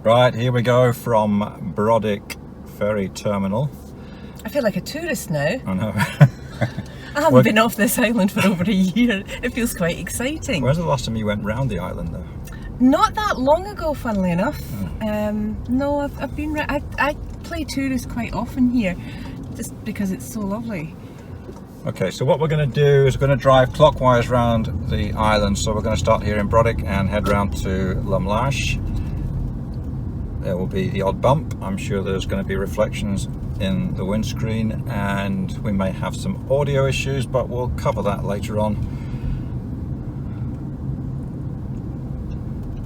Right, here we go from Brodick Ferry Terminal. I feel like a tourist now. I know. I haven't been off this island for over a year. It feels quite exciting. When's the last time you went round the island though? Not that long ago, funnily enough. No, I've been. I play tourist quite often here, just because it's so lovely. Okay, so what we're going to do is we're going to drive clockwise round the island. So we're going to start here in Brodick and head round to Lumlash. There will be the odd bump. I'm sure there's going to be reflections in the windscreen, and we may have some audio issues, but we'll cover that later on.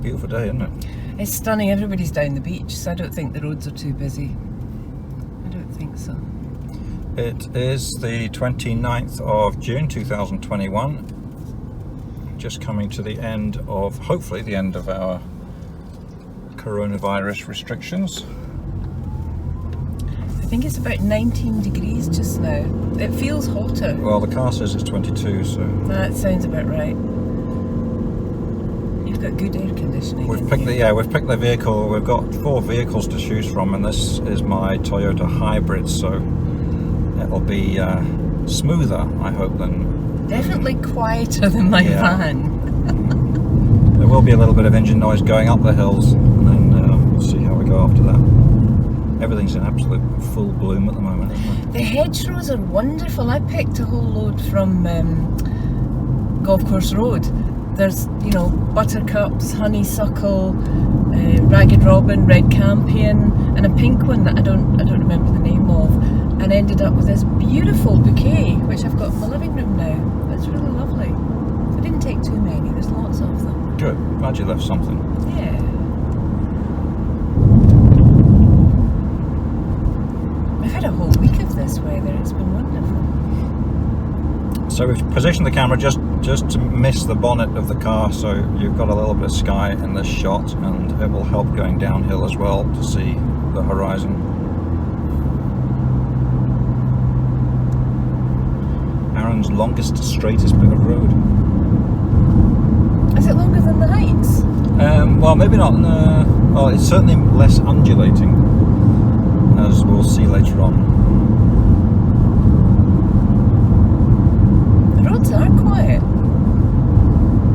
Beautiful day, isn't it? It's stunning. Everybody's down the beach, so I don't think the roads are too busy. I don't think so. It is the 29th of June 2021. Just coming to the end of, hopefully the end of our coronavirus restrictions. I think it's about 19 degrees just now. It feels hotter. Well, the car says it's 22, so... That sounds about right. You've got good air conditioning. We've picked the vehicle. We've got 4 vehicles to choose from, and this is my Toyota Hybrid, so it'll be smoother, I hope, than... Definitely quieter than my van. There will be a little bit of engine noise going up the hills, and then we'll see how we go after that. Everything's in absolute full bloom at the moment, isn't it? The hedgerows are wonderful. I picked a whole load from Golf Course Road. There's, you know, buttercups, honeysuckle, ragged robin, red campion, and a pink one that I don't remember the name of, and ended up with this beautiful bouquet, which I've got in my living room now. It's really lovely. I didn't take too many. There's lots of them. Good. Glad you left something. Yeah. I've had a whole week of this weather. It's been wonderful. So we've positioned the camera just to miss the bonnet of the car, so you've got a little bit of sky in this shot, and it will help going downhill as well to see the horizon. Arran's longest, straightest bit of road. Is it longer than the Heights? Well, maybe not. Well, it's certainly less undulating, as we'll see later on. The roads are quiet.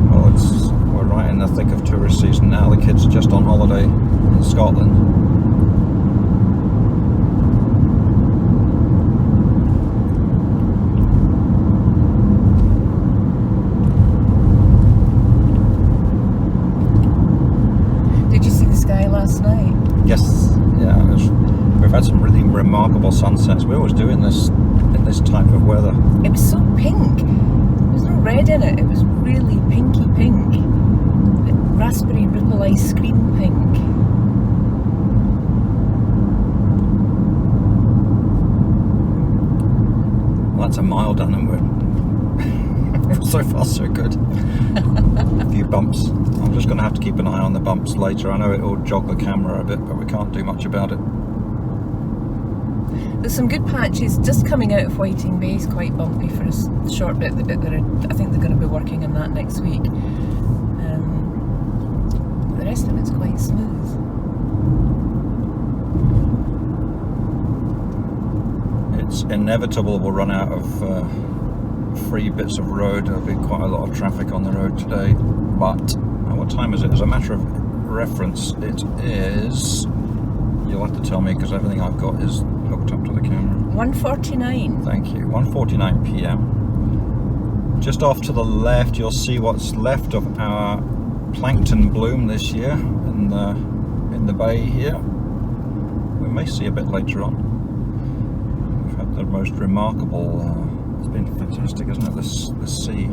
Well, we're right in the thick of tourist season now. The kids are just on holiday in Scotland. Last night. Yes, yeah, we've had some really remarkable sunsets. We always do in this type of weather. It was so pink. There was no red in it. It was really pinky pink. Like raspberry ripple ice cream pink. Well, that's a mile done, and we're so far so good. A few bumps. I'm just going to have to keep an eye on the bumps later. I know it will jog the camera a bit, but we can't do much about it. There's some good patches just coming out of Whiting Bay. Is quite bumpy for a short bit. The bit that I think they're going to be working on that next week. The rest of it's quite smooth. It's inevitable we'll run out of free bits of road. There'll be quite a lot of traffic on the road today, but what time is it? As a matter of reference, it is, you'll have to tell me because everything I've got is hooked up to the camera. 1:49. Thank you. 1:49 p.m. Just off to the left, you'll see what's left of our plankton bloom this year in the bay here. We may see a bit later on. We've had the most remarkable. It's been fantastic, isn't it? This sea.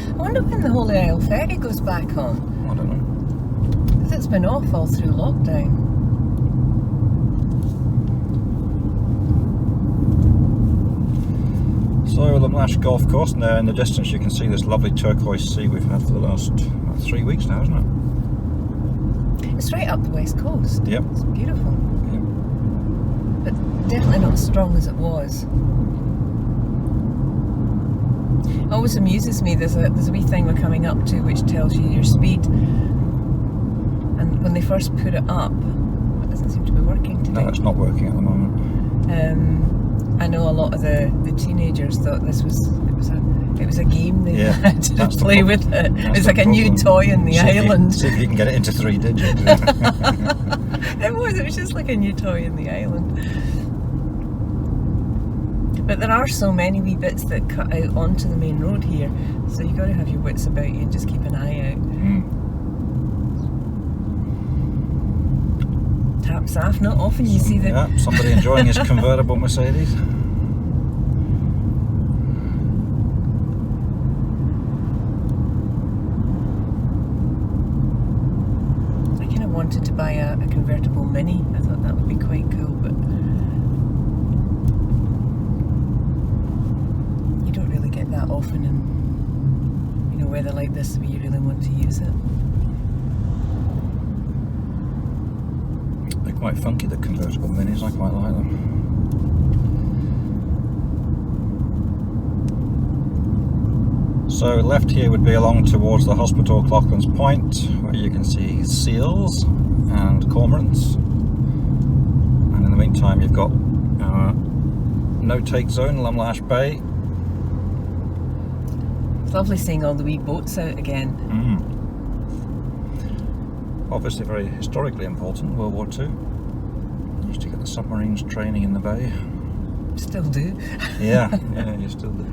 I wonder when the Holy Isle ferry goes back on. I don't know. Because it's been off all through lockdown. So the Lumlash Golf Course, and there in the distance you can see this lovely turquoise sea we've had for the last 3 weeks now, isn't it? It's right up the west coast. Yep. It's beautiful. Yep. But definitely not as strong as it was. It always amuses me, there's a wee thing we're coming up to which tells you your speed, and when they first put it up working today. No, it's not working at the moment. I know a lot of the teenagers thought it was a game they had to play with it. It's like a new toy in the island. See if you can get it into 3 digits. It was just like a new toy in the island. But there are so many wee bits that cut out onto the main road here, so you got to have your wits about you and just keep an eye out. Taps off, not often you see Yeah, somebody enjoying his convertible Mercedes. I kind of wanted to buy a convertible Mini. I thought that would be quite cool, but you don't really get that often in weather like this where you really want to use it. They're quite funky, the convertible Minis. I quite like them. So left here would be along towards the hospital Cloughlan's Point, where you can see seals and cormorants. And in the meantime, you've got our no-take zone, Lumlash Bay. It's lovely seeing all the wee boats out again. Obviously very historically important, World War II. Used to get the submarines training in the bay. Still do. Yeah, you still do.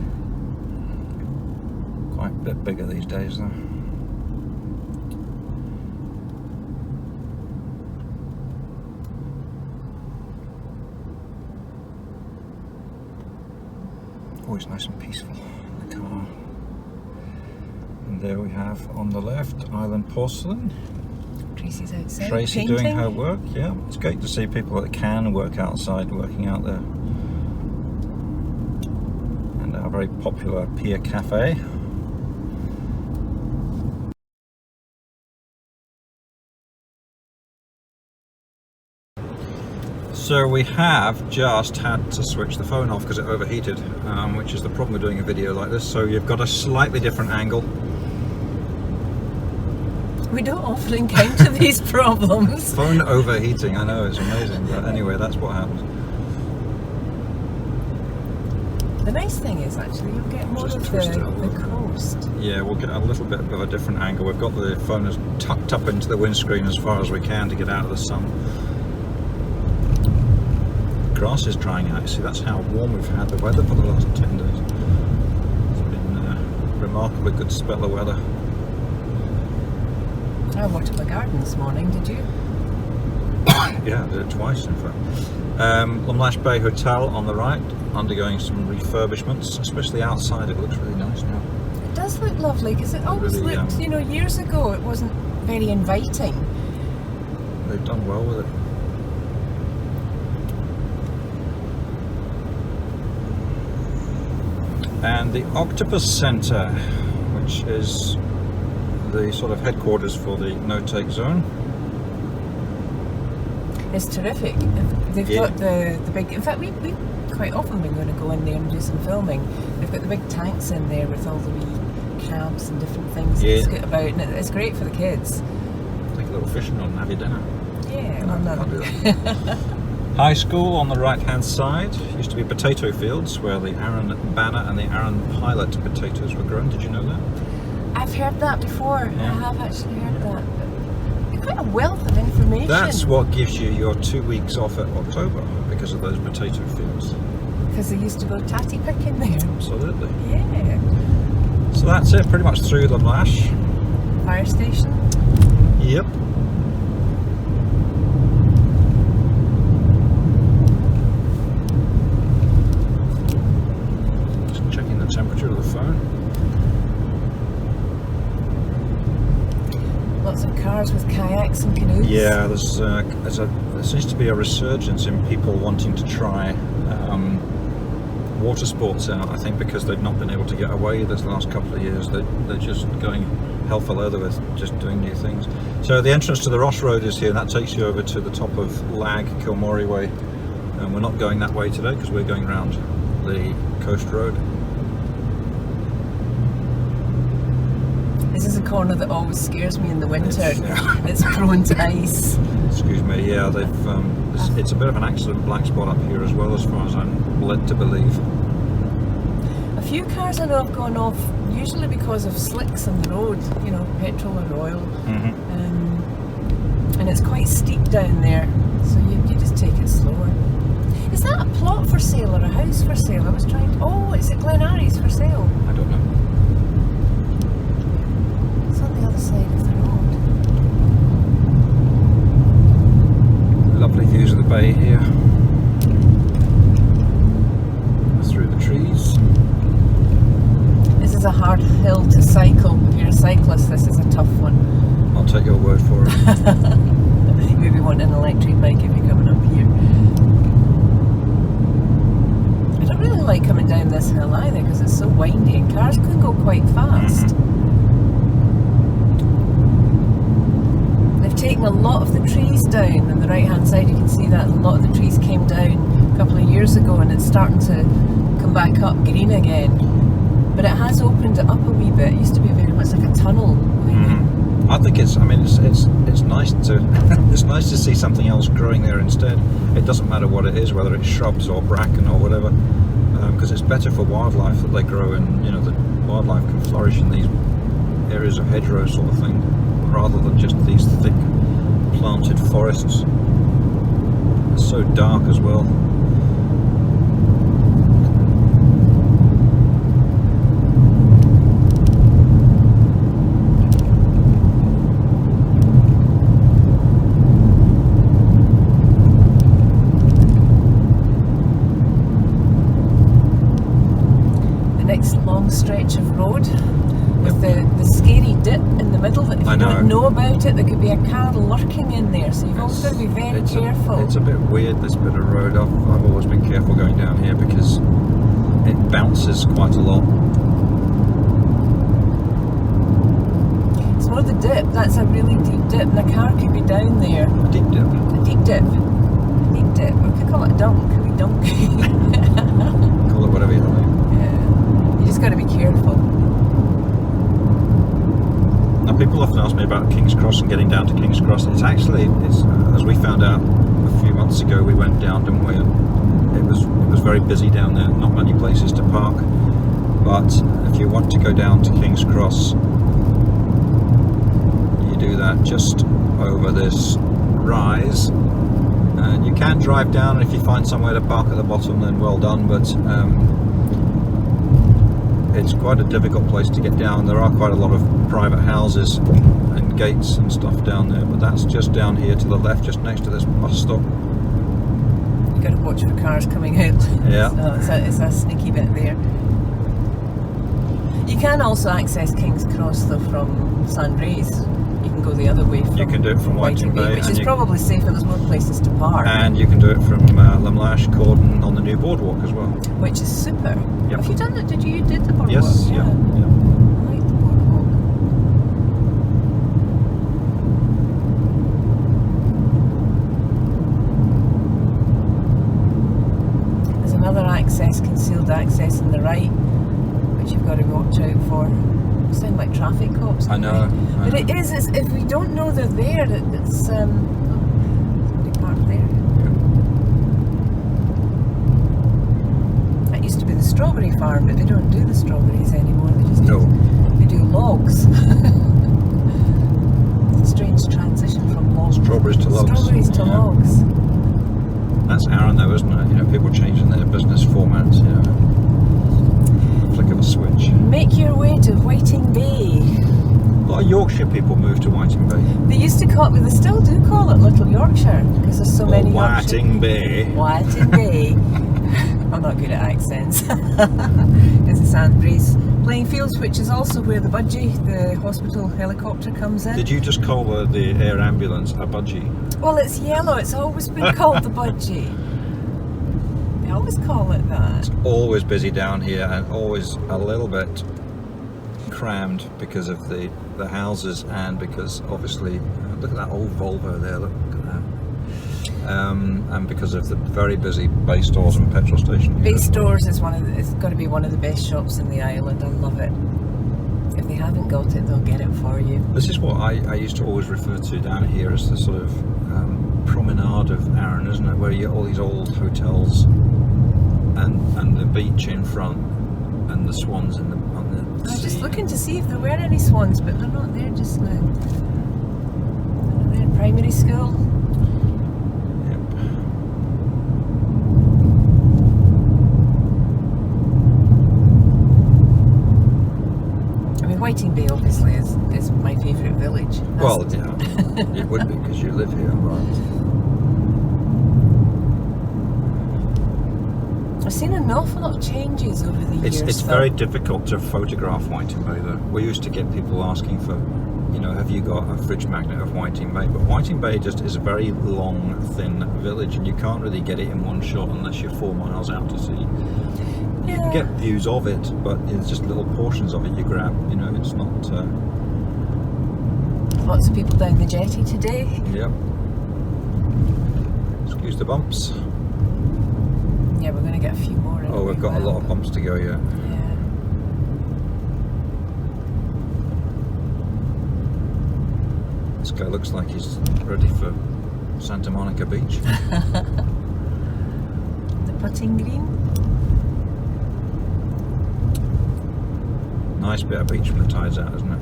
Quite a bit bigger these days though. Always nice and peaceful in the car. And there we have on the left Island Porcelain. Tracy's outside Tracy painting. doing her work, yeah. It's great to see people that can work outside, working out there. And our very popular Pier Cafe. So we have just had to switch the phone off because it overheated, which is the problem with doing a video like this. So you've got a slightly different angle. We don't often encounter these problems. Phone overheating, I know, it's amazing, but anyway, that's what happens. The nice thing is actually you'll get more of the coast. Yeah, we'll get a little bit of a different angle. We've got the phone as tucked up into the windscreen as far as we can to get out of the sun. Grass is drying out, see, that's how warm we've had the weather for the last 10 days. It's been a remarkably good spell of weather. I watered my garden this morning, did you? Yeah, I did it twice in fact. Lumlash Bay Hotel on the right, undergoing some refurbishments, especially outside. It looks really nice now. It does look lovely because it always Really, looked, years ago it wasn't very inviting. They've done well with it. And the Octopus Centre, which is the sort of headquarters for the no-take zone. It's terrific. They've got the big, in fact we've quite often been going to go in there and do some filming. They've got the big tanks in there with all the wee crabs and different things that scoot about, and it's great for the kids. Take a little fishing rod and have your dinner. Yeah, No, well, can't do that. High School on the right hand side used to be potato fields where the Arran Banner and the Arran Pilot potatoes were grown. Did you know that? I've heard that before. Yeah. I have actually heard that. But quite a wealth of information. That's what gives you your 2 weeks off at October, because of those potato fields. Because they used to go tatty picking there. Absolutely. Yeah. So that's it, pretty much through Lumlash. Fire station. Yep. Just checking the temperature of the phone. Lots of cars with kayaks and canoes. Yeah, there seems to be a resurgence in people wanting to try water sports out. I think because they've not been able to get away this last couple of years, they're just going hell for leather with just doing new things. So the entrance to the Ross Road is here, and that takes you over to the top of Lag Kilmorey Way. And we're not going that way today because we're going round the coast road. This is a corner that always scares me in the winter. Yeah. It's prone to ice. Excuse me, yeah, they've it's a bit of an accident black spot up here as well, as far as I'm led to believe. A few cars I know have gone off, usually because of slicks on the road, you know, petrol or oil. And it's quite steep down there, so you just take it slower. Is that a plot for sale or a house for sale? I was trying to... Oh, is it Glenarry's for sale? I don't know. It's on the other side of the road. Lovely views of the bay here. Through the trees. This is a hard hill to cycle. If you're a cyclist, this is a tough one. I'll take your word for it. You maybe want an electric bike if you're coming up here. I don't really like coming down this hill either because it's so windy and cars can go quite fast. They've taken a lot of the trees down on the right hand side. You can see that a lot of the trees came down a couple of years ago and it's starting to come back up green again. But it has opened it up a wee bit. It used to be very much like a tunnel. I think it's nice to it's nice to see something else growing there instead. It doesn't matter what it is, whether it's shrubs or bracken or whatever, because it's better for wildlife that they grow in. You know, the wildlife can flourish in these areas of hedgerow sort of thing, rather than just these thick planted forests. It's so dark as well. Stretch of road with the scary dip in the middle that if you don't know about it, there could be a car lurking in there, so you've always got to be very careful. It's a bit weird, this bit of road. I've always been careful going down here because it bounces quite a lot. It's more the dip. That's a really deep dip and a car could be down there. A deep dip? A deep dip. A deep dip. We could call it a dunk. A wee dunk. Call it whatever you like. You just got to be careful. Now, people often ask me about King's Cross and getting down to King's Cross. It's as we found out a few months ago, we went down, didn't we? And it was very busy down there. Not many places to park. But if you want to go down to King's Cross, you do that just over this rise, and you can drive down. And if you find somewhere to park at the bottom, then well done. But it's quite a difficult place to get down. There are quite a lot of private houses and gates and stuff down there, but that's just down here to the left, just next to this bus stop. You got to watch for cars coming out. Yeah. So it's a sneaky bit there. You can also access King's Cross though from Sandreys. You can go the other way from. You can do it from Whiting Bay, which is probably safer. There's more places to park. And you can do it from Limlash, Cordon on the new boardwalk as well. Which is super. Yep. Have you done it? You did the boardwalk? Yes, yeah. I like the boardwalk. There's another access, concealed access on the right, which you've got to watch out for. They sound like traffic cops. I know. But it is, if we don't know they're there, it's somebody parked there. That used to be the strawberry farm, but they don't do the strawberries anymore. They just do logs. It's a strange transition from logs. Strawberries to logs. Strawberries to logs. That's Arran though, isn't it? You know, people changing their business formats, you know. Flick of a switch. Make your way to Whiting Bay. A lot of Yorkshire people moved to Whiting Bay. They used to call it, they still do call it Little Yorkshire because there's so many Whiting Bay. Whiting Bay. I'm not good at accents. It's the Sandbreeze playing fields, which is also where the budgie, the hospital helicopter, comes in. Did you just call the air ambulance a budgie? Well, it's yellow. It's always been called the budgie. They always call it that. It's always busy down here and always a little bit crammed because of the houses and because obviously look at that old Volvo there. Look at that. And because of the very busy Bay stores and petrol station. Bay stores is it's got to be one of the best shops in the island. I love it. If they haven't got it, they'll get it for you. This is what I used to always refer to down here as the sort of promenade of Arran, isn't it? Where you get all these old hotels and the beach in front and the swans on the I was sea. just looking to see if there were any swans, but they're not there just now. They're in primary school. Yep. I mean, Whiting Bay obviously is my favourite village. Well, yeah, it would be because you live here, right? I've seen an awful lot of changes over the years. It's very difficult to photograph Whiting Bay though. We used to get people asking for, you know, have you got a fridge magnet of Whiting Bay? But Whiting Bay just is a very long, thin village, and you can't really get it in one shot unless you're 4 miles out to sea. You can get views of it, but it's just little portions of it you grab. You know, it's not. Lots of people down the jetty today. Yep. Excuse the bumps. Yeah, we're going to get a few more. Oh, we've got a lot of bumps to go yet. Yeah. This guy looks like he's ready for Santa Monica Beach. The putting green. Nice bit of beach when the tide's out, isn't it?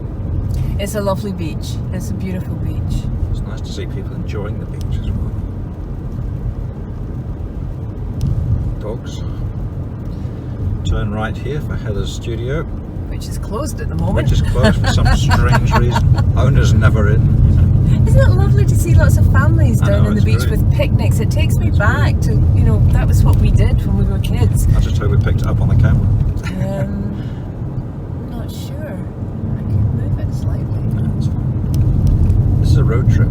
It's a lovely beach. It's a beautiful beach. It's nice to see people enjoying the beach as well. Dogs. Turn right here for Heather's studio, Which is closed at the moment. which is closed for some strange reason. Owner's never in. Isn't it lovely to see lots of families I down know, on the it's beach great. with picnics? It takes me back to, you know, that was what we did when we were kids. I just hope we picked it up on the camera. Not sure. I can move it slightly. No, it's fine. This is a road trip.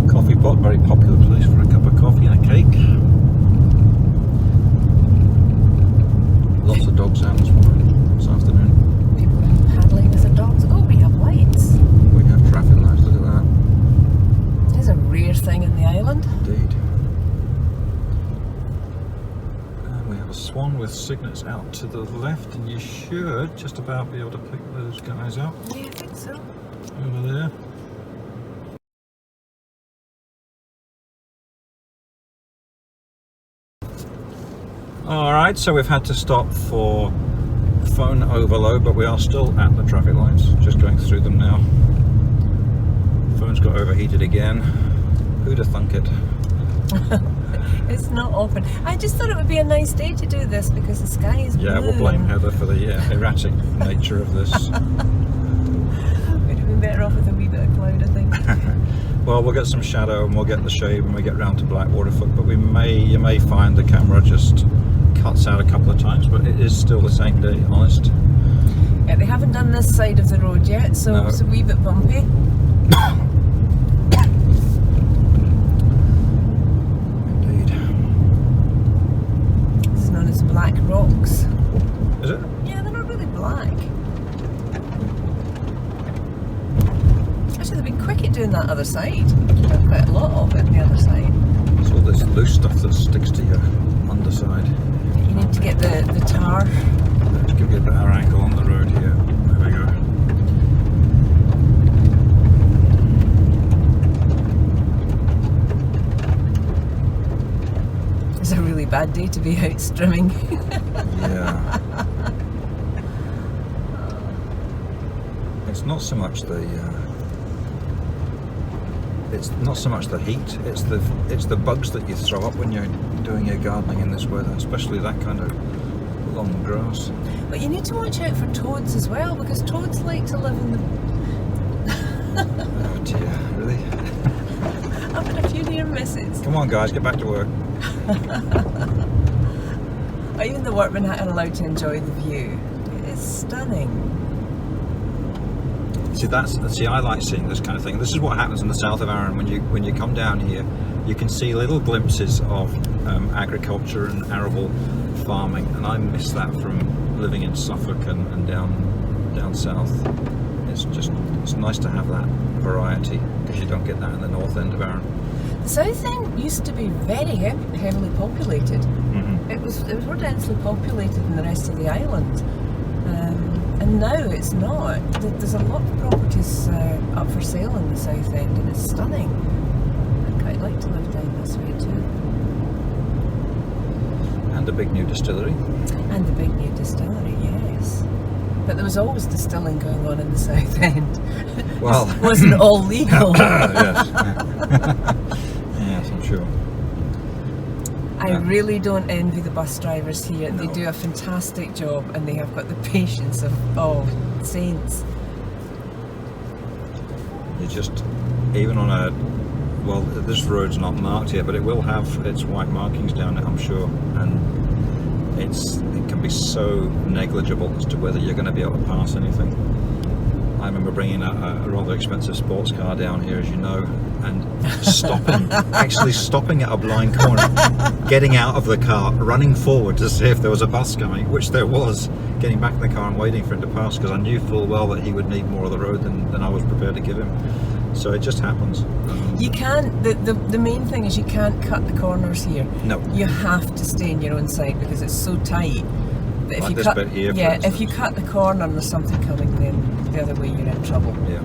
Coffee pot, very popular place for a cup of coffee and a cake. Lots of dogs out this morning, this afternoon. People paddling with their dogs. Oh, we have lights. We have traffic lights, look at that. It's a rare thing in the island. Indeed. And we have a swan with cygnets out to the left, and you should just about be able to pick those guys up Yeah, I think so. over there. Alright, so we've had to stop for phone overload, but we are still at the traffic lights, just going through them now. Phone's got overheated again. Who'd have thunk it? It's not open. I just thought it would be a nice day to do this because the sky is blue. Yeah, we'll blame Heather for the erratic nature of this. We'd have been better off with a wee bit of cloud, I think. Well, we'll get some shadow and we'll get the shade when we get round to Blackwater Foot, but you may find the camera just cuts out a couple of times, but it is still the same day, honest. Yeah, they haven't done this side of the road yet, so No. it's a wee bit bumpy. Indeed. This is known as black rocks. Is it? Yeah, they're not really black. Actually, they've been quick at doing that other side. Done quite a lot of it on the other side. It's all this loose stuff that sticks to your underside. You need to get the tar. Let's give you a better angle on the road here. There we go. It's a really bad day to be out strimming. Yeah. It's not so much the heat. It's the bugs that you throw up when you're doing your gardening in this weather, especially that kind of long grass. But you need to watch out for toads as well, because toads like to live in the... Oh dear, really? I've had a few near misses. Come on, guys, get back to work. Even the workmen are allowed to enjoy the view. It is stunning. See, I like seeing this kind of thing. This is what happens in the south of Arran when you come down here. You can see little glimpses of agriculture and arable farming, and I miss that from living in Suffolk and down south. It's nice to have that variety, because you don't get that in the north end of Arran. The South End used to be very heavily populated. Mm-hmm. It was more densely populated than the rest of the island, and now it's not. There's a lot of properties up for sale in the South End, and it's stunning. I'd quite like to live down this way too. And the big new distillery. And the big new distillery, yes. But there was always distilling going on in the South End. Well, it wasn't all legal. Yes. Yes, I'm sure. I really don't envy the bus drivers here. No. They do a fantastic job, and they have got the patience of saints. You just, even on a, well, this road's not marked yet, but it will have its white markings down it, I'm sure, and it can be so negligible as to whether you're going to be able to pass anything. I remember bringing a rather expensive sports car down here, as you know, and actually stopping at a blind corner, getting out of the car, running forward to see if there was a bus coming, which there was, getting back in the car and waiting for him to pass, because I knew full well that he would need more of the road than I was prepared to give him. So it just happens. You can't, the main thing is you can't cut the corners here. No. You have to stay in your own side because it's so tight. That Like this bit here, for if instance. you cut the corner and there's something coming, then the other way you're in trouble. Yeah.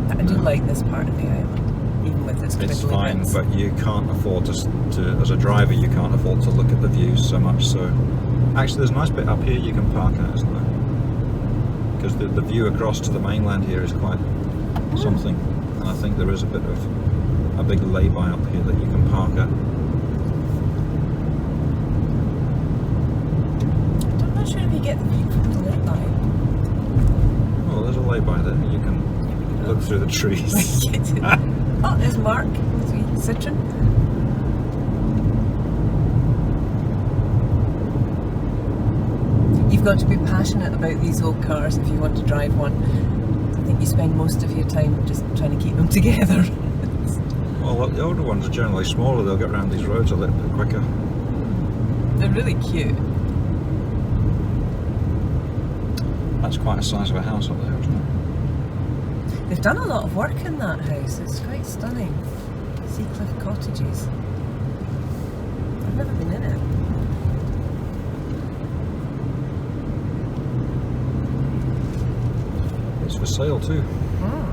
But I do like this part of the island, even with its It's twiddly fine, bits. but you can't afford to, as a driver, you can't afford to look at the views so much. So, actually, there's a nice bit up here you can park at, isn't there? Because the view across to the mainland here is quite something, and I think there is a bit of a big lay-by up here that you can park at. I'm not sure if you get the view from the lay-by. Oh, there's a lay-by there. You can look through the trees. Oh, there's Mark, sweet Citroen. You've got to be passionate about these old cars if you want to drive one. I think you spend most of your time just trying to keep them together. Well, the older ones are generally smaller. They'll get around these roads a little bit quicker. They're really cute. That's quite a size of a house up there, isn't it? They've done a lot of work in that house. It's quite stunning. Seacliff Cottages. I've never been in it. It's for sale too. Hmm.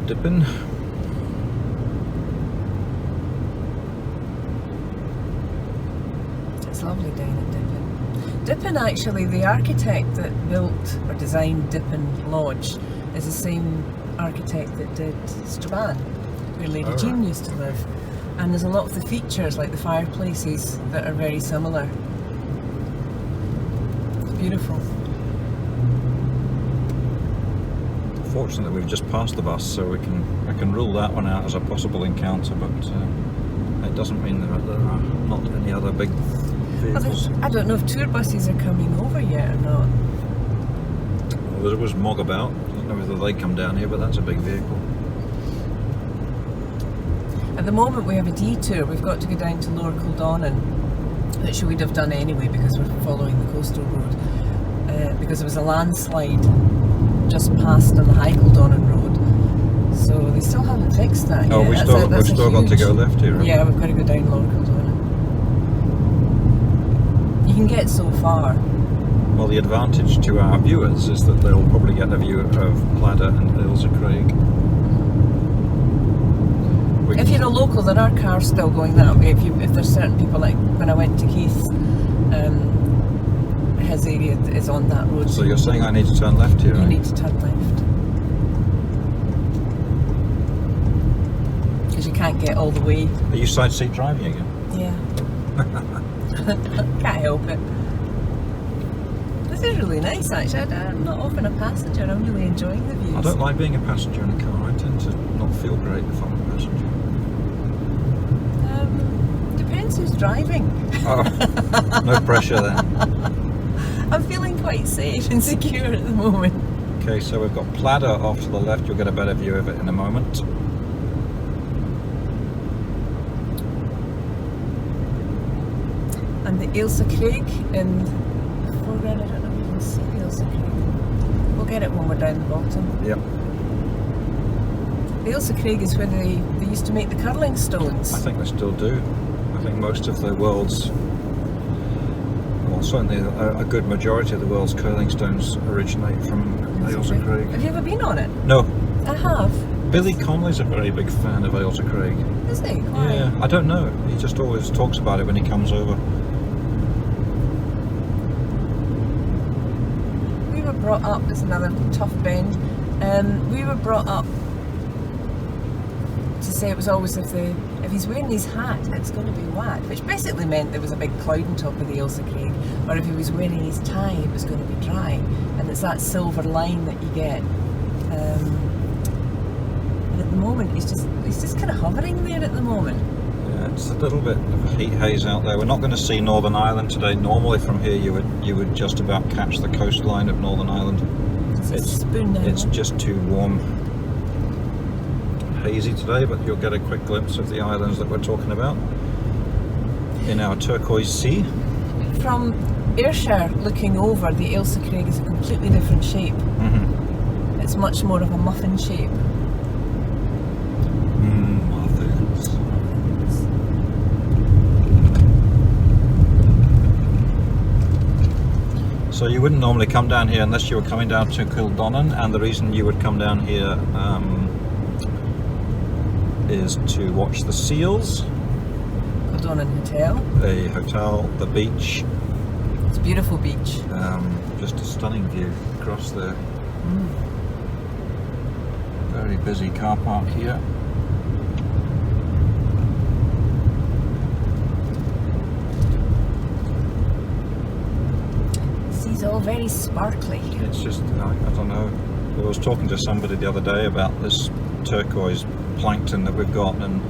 Dippin'. It's lovely down at Dippin. Dippin, actually, the architect that built or designed Dippin Lodge is the same architect that did Strabane, where Lady Oh, Jean right. used to live. And there's a lot of the features, like the fireplaces, that are very similar. It's beautiful. Fortunately, we've just passed the bus, so I can rule that one out as a possible encounter, but it doesn't mean that there are not any other big vehicles. I don't know if tour buses are coming over yet or not. Well, there was Mog about. I don't know whether they come down here, but that's a big vehicle. At the moment we have a detour. We've got to go down to Lower Kildonan, which we'd have done anyway because we're following the coastal road, because there was a landslide just past on the High Kildonan road, so they still haven't fixed that yet. Oh, we've still got to go left here, right? Yeah, we've got to go down Lower Kildonan. You can get so far. Well, the advantage to our viewers is that they'll probably get a view of Pladda and Ailsa Craig. If you're a local, there are cars still going that way. If there's certain people, like when I went to Keith, his area is on that road. So you're saying I need to turn left here, You right? need to turn left. Because you can't get all the way. Are you side seat driving again? Yeah. Can't help it. This is really nice, actually. I'm not often a passenger. I'm really enjoying the views. I don't like being a passenger in a car. I tend to not feel great if I'm a passenger. Depends who's driving. Oh, no pressure then. I'm feeling quite safe and secure at the moment. Okay, so we've got Pladda off to the left. You'll get a better view of it in a moment. And the Ailsa Craig in the foreground. I don't know if you can see Ailsa Craig. We'll get it when we're down the bottom. Yep. The Ailsa Craig is where they used to make the curling stones. I think they still do. I think most of the world's, well, certainly a good majority of the world's curling stones originate from Ailsa Craig. Have you ever been on it? No. I have. Billy Connolly's a very big fan of Ailsa Craig. Is he? Why? Yeah, I don't know. He just always talks about it when he comes over. We were brought up, there's another tough bend, we were brought up to say it was always if he's wearing his hat, it's going to be wet, which basically meant there was a big cloud on top of the Ailsa Craig, or if he was wearing his tie, it was going to be dry, and it's that silver line that you get. And at the moment, he's just kind of hovering there at the moment. Yeah, it's a little bit of a heat haze out there. We're not going to see Northern Ireland today. Normally from here you would just about catch the coastline of Northern Ireland. It's just too warm, hazy today, but you'll get a quick glimpse of the islands that we're talking about in our turquoise sea. From Ayrshire looking over, the Ailsa Craig is a completely different shape. Mm-hmm. It's much more of a muffin shape. Muffins. So you wouldn't normally come down here unless you were coming down to Kildonnan, and the reason you would come down here is to watch the seals. Kildonnan Hotel. The hotel, the beach. It's a beautiful beach. Just a stunning view across there. Very busy car park here. It's all very sparkly. It's just, I don't know. I was talking to somebody the other day about this turquoise plankton that we've got, and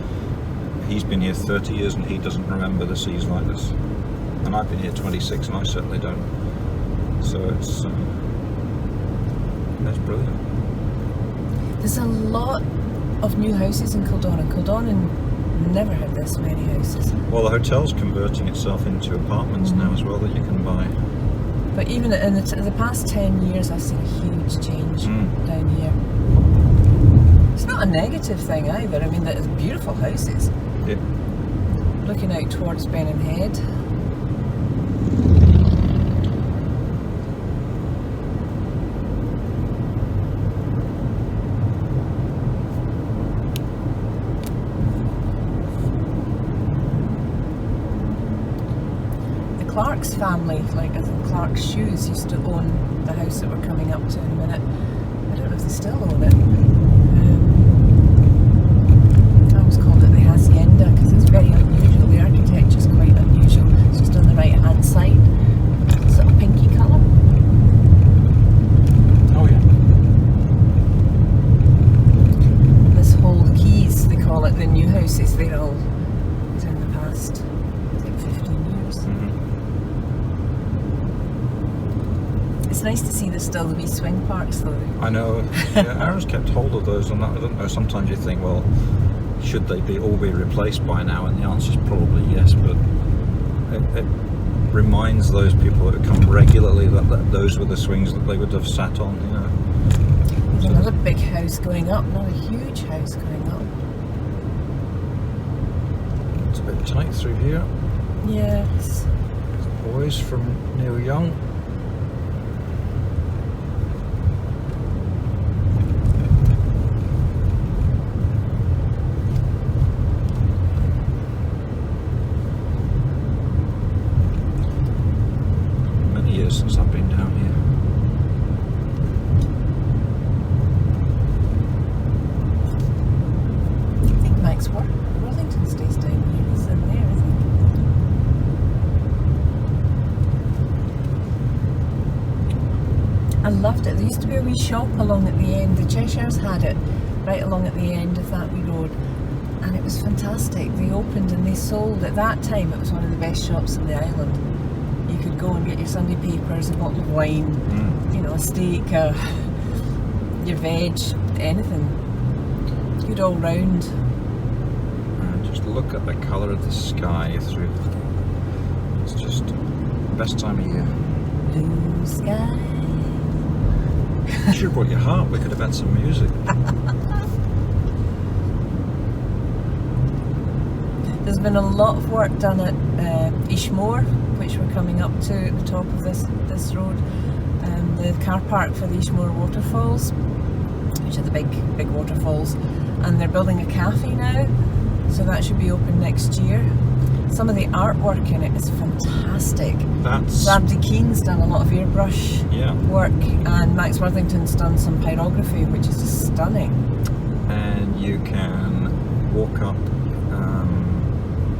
he's been here 30 years and he doesn't remember the seas like this. And I've been here 26 and I certainly don't. So it's brilliant. There's a lot of new houses in Kildonnan. Kildonnan never had this many houses. Well, the hotel's converting itself into apartments now as well that you can buy. But even in the past 10 years, I've seen a huge change down here. It's not a negative thing either. I mean, there's beautiful houses. Yeah. Looking out towards Benham Head. Clark's family, like as in Clark's Shoes, used to own the house that we're coming up to in a minute. I don't know if they still own it. I always called it the Hacienda because it's very unusual. The architecture is quite unusual. It's just on the right hand side, sort of pinky colour. Oh yeah. This whole Keys, they call it, the new houses, they're all in the past, I think 15 years. It's nice to see there's still the wee swing parks though. I know. Yeah, Aaron's kept hold of those, and I don't know. Sometimes you think, well, should they all be replaced by now? And the answer is probably yes. But it reminds those people that come regularly that those were the swings that they would have sat on. You know. There's another big house going up, not a huge house going up. It's a bit tight through here. Yes. Boys from Neil Young. Since I've been down here. I think Max Worthington stays down here. He's in there, isn't he? I loved it. There used to be a wee shop along at the end. The Cheshires had it right along at the end of that wee road, and it was fantastic. They opened and they sold. At that time, it was one of the best shops in the island. You could go and get your Sunday papers, a bottle of wine, you know, a steak, your veg, anything. Good all round. And just look at the colour of the sky through. It's just the best time of year. Blue sky. You should have brought your harp. We could have had some music. There's been a lot of work done at Ishmore, which we're coming up to at the top of this road. The car park for the Ishmore waterfalls, which are the big waterfalls, and they're building a cafe now, so that should be open next year. Some of the artwork in it is fantastic. Ramsey Keane's done a lot of airbrush work, and Max Worthington's done some pyrography, which is just stunning. And you can walk up,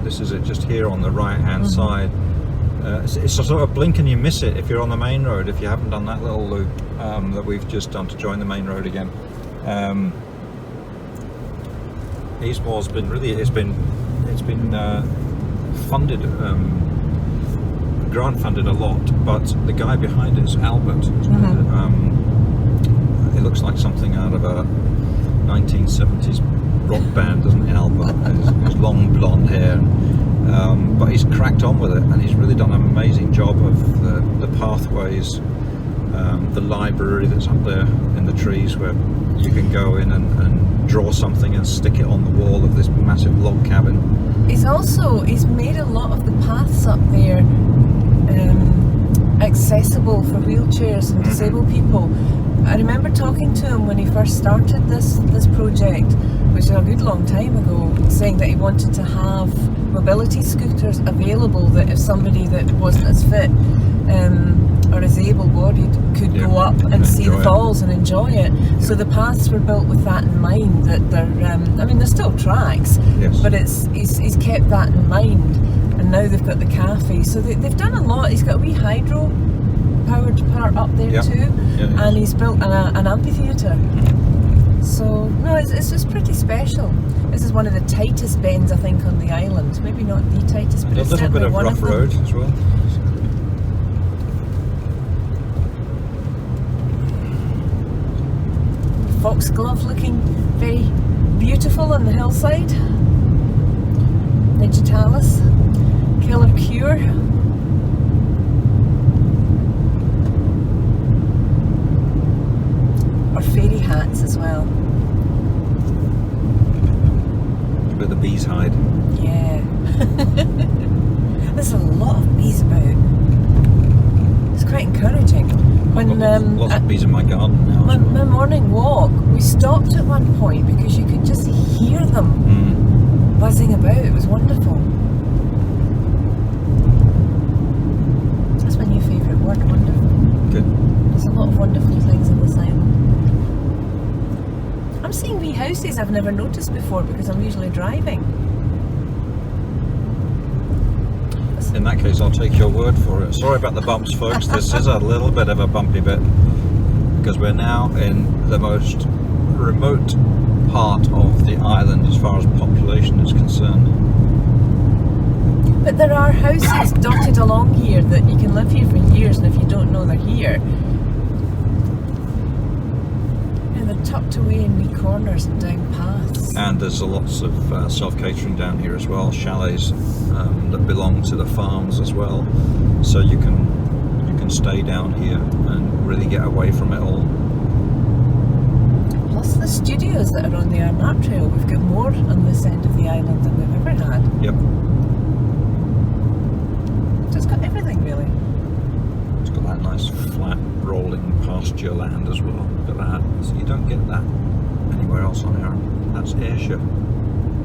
this is it just here on the right hand side. It's a sort of blink and you miss it if you're on the main road, if you haven't done that little loop that we've just done to join the main road again. Eastmore's been really, it's been funded, grant funded a lot, but the guy behind it is Albert. It looks like something out of a 1970s rock band, doesn't it, Albert? His long blonde hair, but he's cracked on with it, and he's really done an amazing job of the pathways, the library that's up there in the trees where you can go in and draw something and stick it on the wall of this massive log cabin. He's made a lot of the paths up there accessible for wheelchairs and disabled people. I remember talking to him when he first started this project, which is a good long time ago, saying that he wanted to have mobility scooters available, that if somebody that wasn't as fit or as able-bodied could go up and see the falls and enjoy it. So the paths were built with that in mind, that they're, I mean, there's still tracks, but he's kept that in mind. And now they've got the cafe, so they've done a lot. He's got a wee hydro powered part up there too, and he's built an amphitheatre. So no, it's just pretty special. This is one of the tightest bends, I think, on the island. Maybe not the tightest, but it's a little bit of rough road as well. Foxglove looking very beautiful on the hillside. Digitalis, Killer Cure. Or fairy hats as well. Where the bees hide. Yeah. There's a lot of bees about. It's quite encouraging. When lots of bees in my garden now. My morning walk, we stopped at one point because you could just hear them buzzing about. It was wonderful. That's my new favourite word, wonderful. Good. There's a lot of wonderful things in this island. I'm seeing wee houses I've never noticed before because I'm usually driving. In that case, I'll take your word for it. Sorry about the bumps, folks. This is a little bit of a bumpy bit because we're now in the most remote part of the island as far as population is concerned. But there are houses dotted along here that you can live here for years, and if you don't know they're here, they're tucked away in wee corners and down paths. And there's lots of self-catering down here as well, chalets that belong to the farms as well, so you can stay down here and really get away from it all. Plus the studios that are on the Arnart Trail, we've got more on this end of the island than we've ever had. Yep. So it's got everything really. It's got that nice flat rolling pasture land as well. Look at that. So you don't get that anywhere else on Arran. That's Ayrshire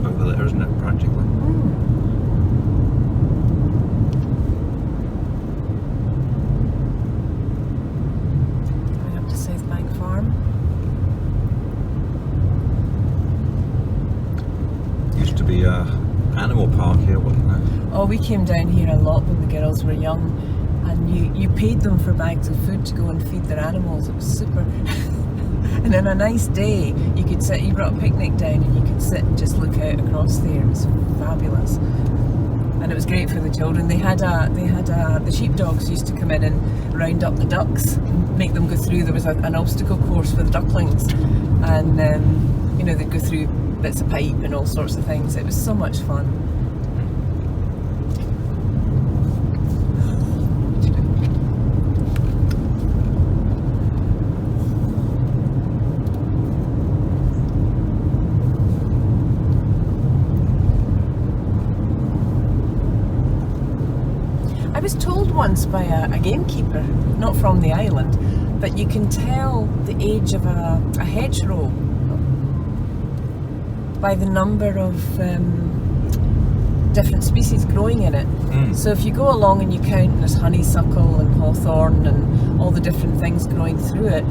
over there, isn't it, practically? Going up to South Bank Farm. Used to be a animal park here, wasn't there? Oh, we came down here a lot when the girls were young, and you paid them for bags of food to go and feed their animals. It was super. And on a nice day, you could sit, you brought a picnic down and you could sit and just look out across there. It was fabulous. And it was great for the children. They had the sheepdogs used to come in and round up the ducks, and make them go through. There was an obstacle course for the ducklings, and they'd go through bits of pipe and all sorts of things. It was so much fun. once by a gamekeeper, not from the island, but you can tell the age of a hedgerow by the number of different species growing in it. So if you go along and you count, and there's honeysuckle and hawthorn and all the different things growing through it,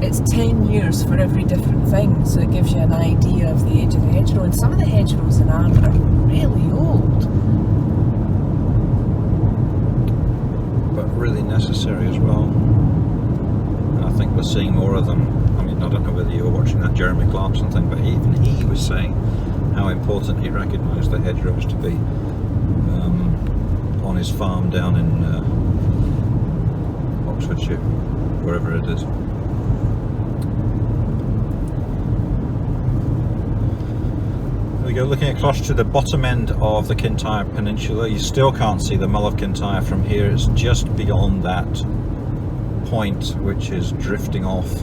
it's 10 years for every different thing, so it gives you an idea of the age of the hedgerow. And some of the hedgerows in Arran are really old. But really necessary as well. And I think we're seeing more of them. I mean, I don't know whether you were watching that Jeremy Clarkson thing, but even he was saying how important he recognised the hedgerows to be on his farm down in Oxfordshire, wherever it is. There we go, looking across to the bottom end of the Kintyre Peninsula. You still can't see the Mull of Kintyre from here. It's just beyond that point, which is drifting off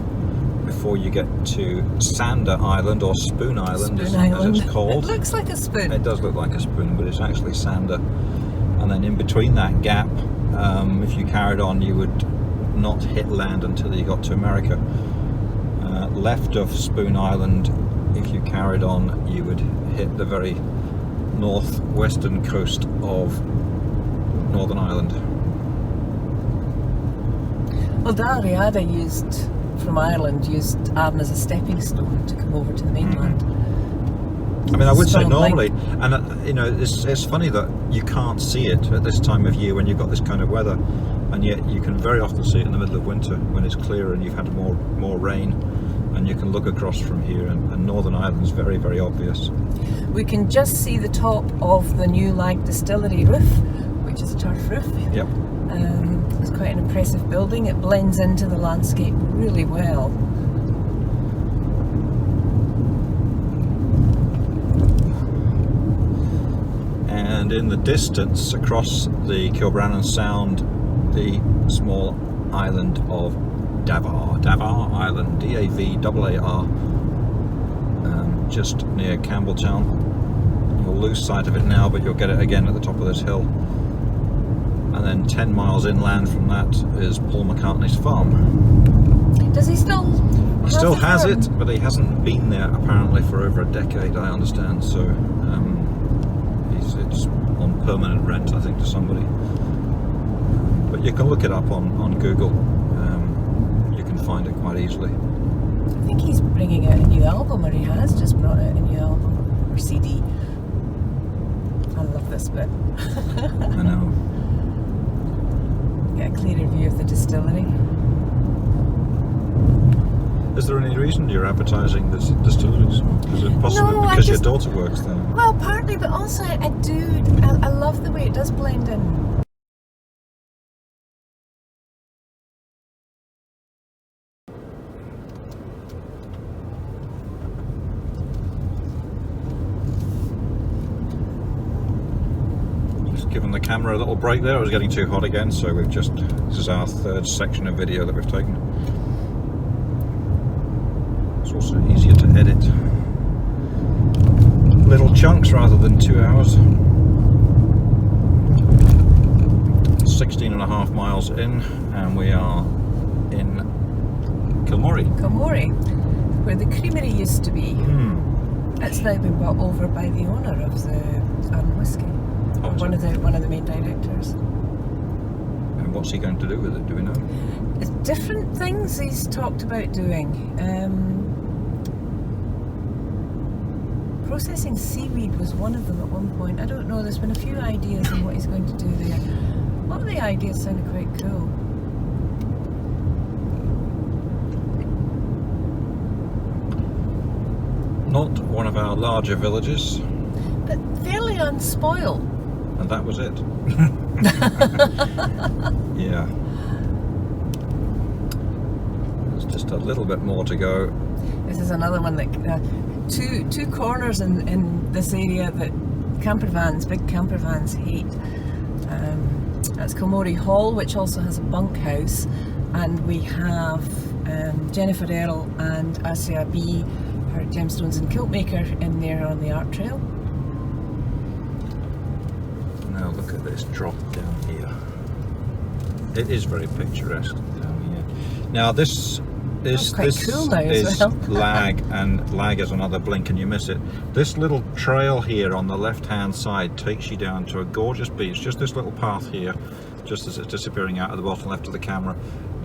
before you get to Sander Island, or Spoon Island, as it's called. It looks like a spoon. It does look like a spoon, but it's actually Sander. And then in between that gap, if you carried on, you would not hit land until you got to America. Left of Spoon Island, if you carried on, you would hit the very northwestern coast of Northern Ireland. Well, Dalriada from Ireland used Arran as a stepping stone to come over to the mainland. I mean, I would say Strong normally, link. and you know, it's funny that you can't see it at this time of year when you've got this kind of weather, and yet you can very often see it in the middle of winter when it's clear and you've had more rain, and you can look across from here, and Northern Ireland's very, very obvious. We can just see the top of the new Lag Distillery roof, which is a turf roof. Yep. It's quite an impressive building. It blends into the landscape really well. And in the distance, across the Kilbrannan Sound, the small island of Davar Island, D-A-V-A-R, just near Campbelltown. You'll lose sight of it now, but you'll get it again at the top of this hill. And then 10 miles inland from that is Paul McCartney's farm. Does he still? He still has it, but he hasn't been there apparently for over a decade, I understand. So it's on permanent rent, I think, to somebody. But you can look it up on Google. You can find it quite easily. I think he's bringing out a new album, or he has just brought out a new album or CD. I love this bit. I know. Get a clearer view of the distillery. Is there any reason you're advertising this distilleries? Is it possibly because your daughter works there? Well, partly, but also I love the way it does blend in. Given the camera a little break there, it was getting too hot again, so this is our third section of video that we've taken. It's also easier to edit little chunks rather than 2 hours. 16 and a half miles in, and we are in Kilmorey. Kilmorey, where the creamery used to be. It's now been bought over by the owner of the Arran Whisky. One of the main directors. And what's he going to do with it? Do we know? It's different things he's talked about doing. Processing seaweed was one of them at one point. I don't know. There's been a few ideas on what he's going to do there. A lot of the ideas sounded quite cool. Not one of our larger villages, but fairly unspoiled. And that was it. Yeah. There's just a little bit more to go. This is another one that two corners in this area that big camper vans hate. That's Kilmorey Hall, which also has a bunkhouse, and we have Jennifer Earle and Asia B, her gemstones and quiltmaker, in there on the art trail. Now look at this drop down here. It is very picturesque down here. Now this quite cool now as is well. lag, and lag is another blink and you miss it. This little trail here on the left-hand side takes you down to a gorgeous beach. Just this little path here, just as it's disappearing out of the bottom left of the camera.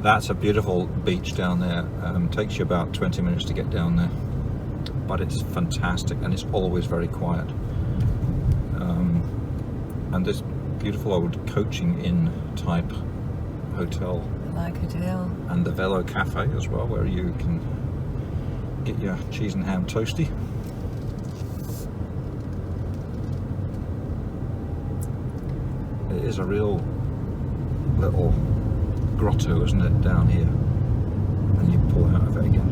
That's a beautiful beach down there. Takes you about 20 minutes to get down there, but it's fantastic and it's always very quiet. And this beautiful old coaching inn type hotel. Lag Hotel. And the Velo Cafe as well, where you can get your cheese and ham toasty. It is a real little grotto, isn't it, down here? And you pull out of it again.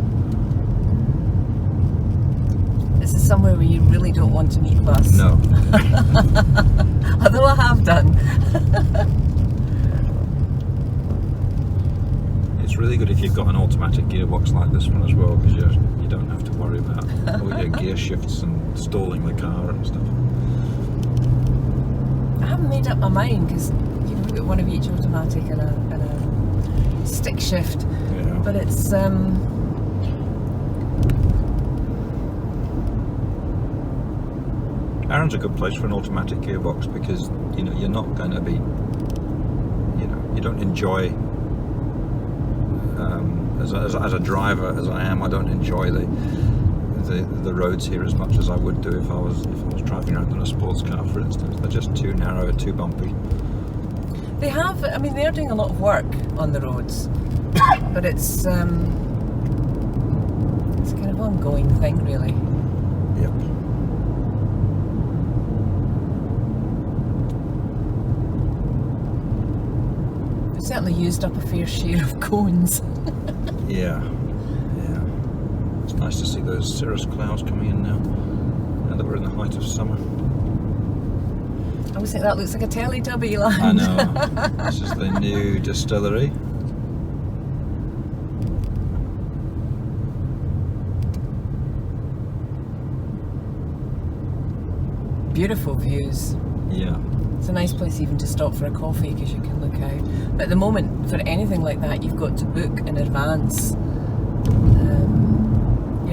This is somewhere where you really don't want to meet a bus. No. Although I have done. It's really good if you've got an automatic gearbox like this one as well, because you don't have to worry about all your gear shifts and stalling the car and stuff. I haven't made up my mind because we've got one of each automatic and a stick shift. Yeah. But it's Arran's a good place for an automatic gearbox because you're not going to be, you don't enjoy. As a driver, as I am, I don't enjoy the roads here as much as I would do if I was driving around in a sports car, for instance. They're just too narrow, too bumpy. they have. I mean, they're doing a lot of work on the roads, but it's kind of an ongoing thing, really. Yep. They've certainly used up a fair share of cones. Yeah. It's nice to see those cirrus clouds coming in now that we're in the height of summer. I always think that looks like a Teletubby land. I know. This is the new distillery. Beautiful views. Yeah. It's a nice place even to stop for a coffee because you can look out. But at the moment, for anything like that, you've got to book in advance.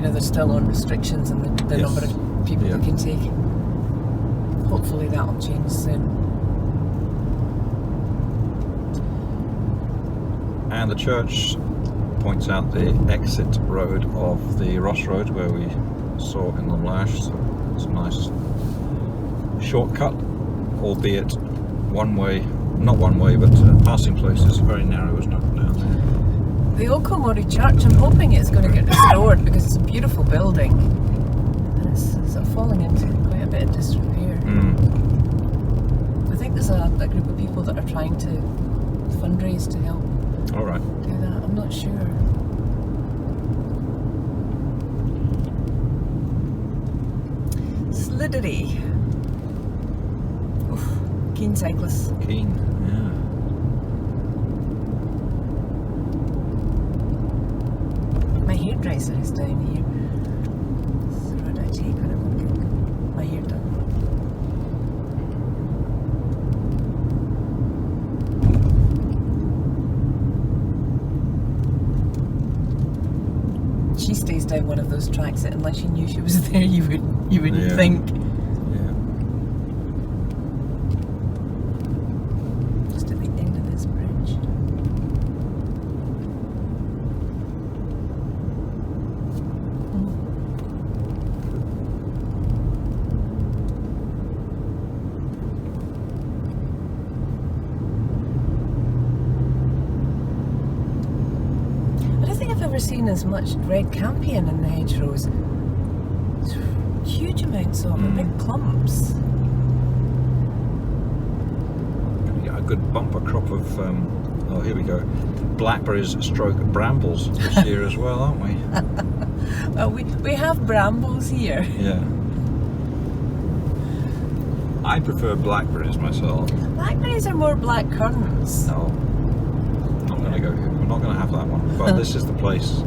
There's still on restrictions and the Yes. number of people you can take. Hopefully that'll change soon. And the church points out the exit road of the Ross Road where we saw in the Lash. So it's a nice shortcut, albeit one way, not one way, but passing places very narrow, isn't it, down there? The Okomori Church, I'm hoping it's going to get restored because it's a beautiful building. And it's sort of falling into quite a bit of disrepair. I think there's a group of people that are trying to fundraise to help All right. do that. I'm not sure. Slidery. Oof, keen cyclists. Keen, yeah. My hairdresser is down here. So what do I take when I want to get my hair done? She stays down one of those tracks that unless you knew she was there you wouldn't think. Yeah. Just at the end of this bridge. I don't think I've ever seen as much red campion in the hedgerows. Huge amounts of it, big clumps. Gonna get a good bumper crop of, oh here we go, blackberries stroke brambles this year as well, aren't we? Well, we have brambles here. Yeah. I prefer blackberries myself. Blackberries are more black currants. No. Not gonna go here. We're not gonna have that one. But this is the place.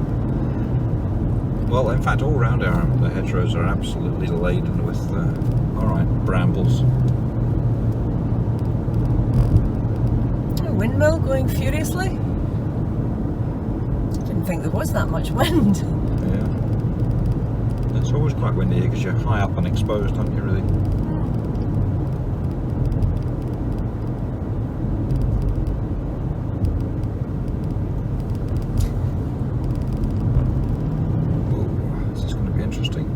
Well, in fact, all round Arran, the hedgerows are absolutely laden with, brambles. Oh, windmill going furiously. Didn't think there was that much wind. Yeah. It's always quite windy because you're high up and exposed, aren't you, really? Ooh, this is going to be interesting.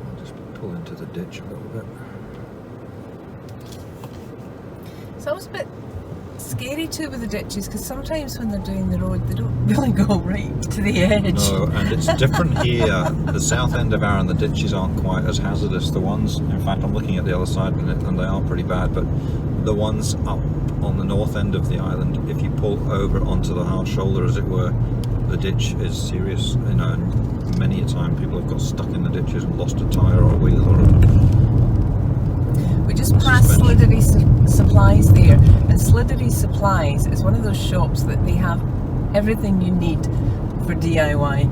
I'll just pull into the ditch a little bit. It's always a bit scary too with the ditches, because sometimes when they're doing the road they don't really go right to the edge. No, and it's different here. The south end of Arran, the ditches aren't quite as hazardous. The ones, in fact, I'm looking at the other side and they are pretty bad, but the ones up on the north end of the island, if you pull over onto the hard shoulder, as it were, the ditch is serious. You know, and many a time people have got stuck in the ditches and lost a tyre or a wheel or We just passed Slidery Supplies there, and Slidery Supplies is one of those shops that they have everything you need for DIY.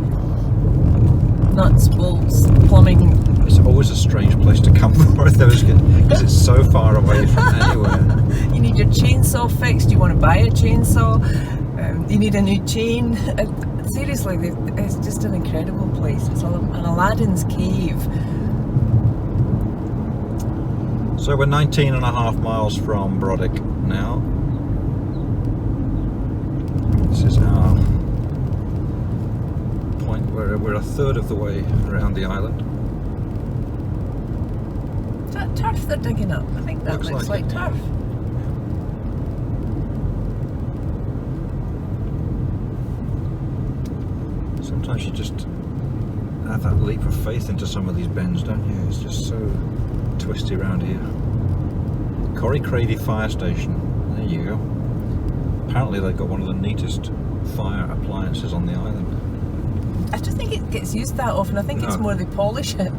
Nuts, bolts, plumbing. It's always a strange place to come for those, because it's so far away from anywhere. You need your chainsaw fixed, you want to buy a chainsaw, you need a new chain. Seriously, it's just an incredible place. It's an Aladdin's cave. So we're 19.5 miles from Brodick now. This is our point where we're a third of the way around the island. Is that turf they're digging up? I think that looks like turf. Sometimes you just have that leap of faith into some of these bends, don't you? It's just so twisty around here. Corrie Fire Station. There you go. Apparently they've got one of the neatest fire appliances on the island. I don't think it gets used that often. I think it's more they polish it.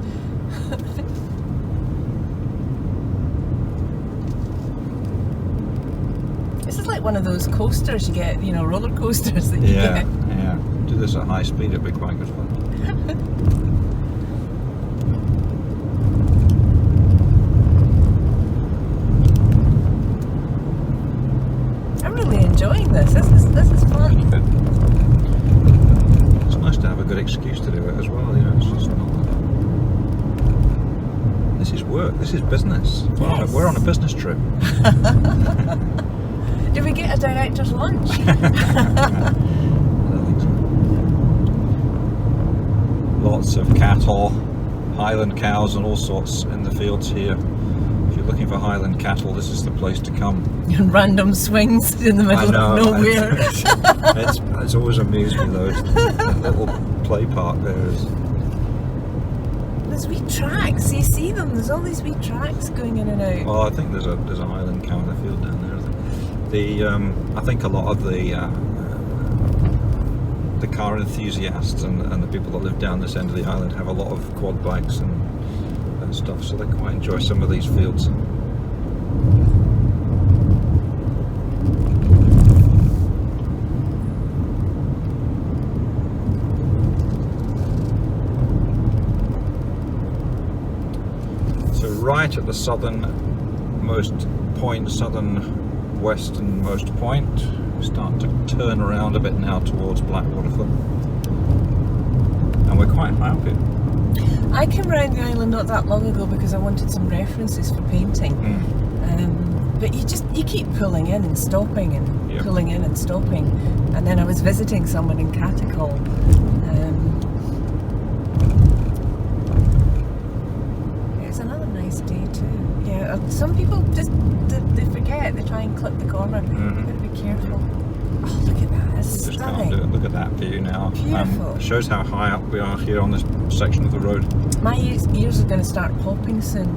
This is like one of those coasters you get, you know, roller coasters that you get. Yeah. Do this at high speed, it'd be quite good fun. I'm really enjoying this. This is fun. It's nice to have a good excuse to do it as well, you know, it's just not... This is work, this is business. Yes. We're on a business trip. Did we get a director's lunch? I don't think so. Lots of cattle, Highland cows and all sorts in the fields here. If you're looking for Highland cattle, this is the place to come. Random swings in the middle of nowhere. It's always amused me though. That little play park there is. There's wee tracks. You see them. There's all these wee tracks going in and out. Well, I think there's a Highland cow in the field down there. I think a lot of the car enthusiasts and the people that live down this end of the island have a lot of quad bikes and stuff, so they quite enjoy some of these fields. So right at the southernmost point, southern-westernmost point, we start to turn around a bit now towards Blackwaterfoot, and we're quite high up here. I came around the island not that long ago because I wanted some references for painting. But you keep pulling in and stopping and pulling in and stopping. And then I was visiting someone in Catacall. It was another nice day too. Yeah, some people just they forget. They try and clip the corner. You've got to be careful. Oh, look at that. It's Just stunning. can't do it. Look at that view now. Beautiful. Shows how high up we are here on this section of the road. My ears are going to start popping soon.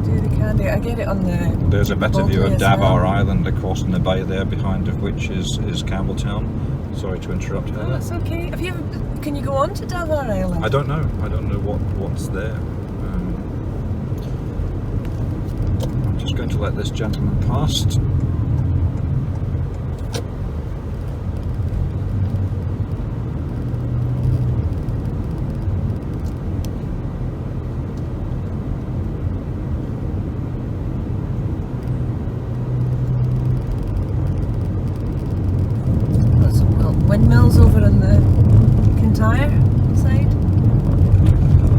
Do the candy. I get it on the... There's a better view of Baldwin as Davar well. Island across in the bay there, behind of which is Campbelltown. Sorry to interrupt her. Oh, that's okay. Have you ever... Can you go on to Davar Island? I don't know. I don't know what's there. I'm just going to let this gentleman past. windmills over on the Kintyre side.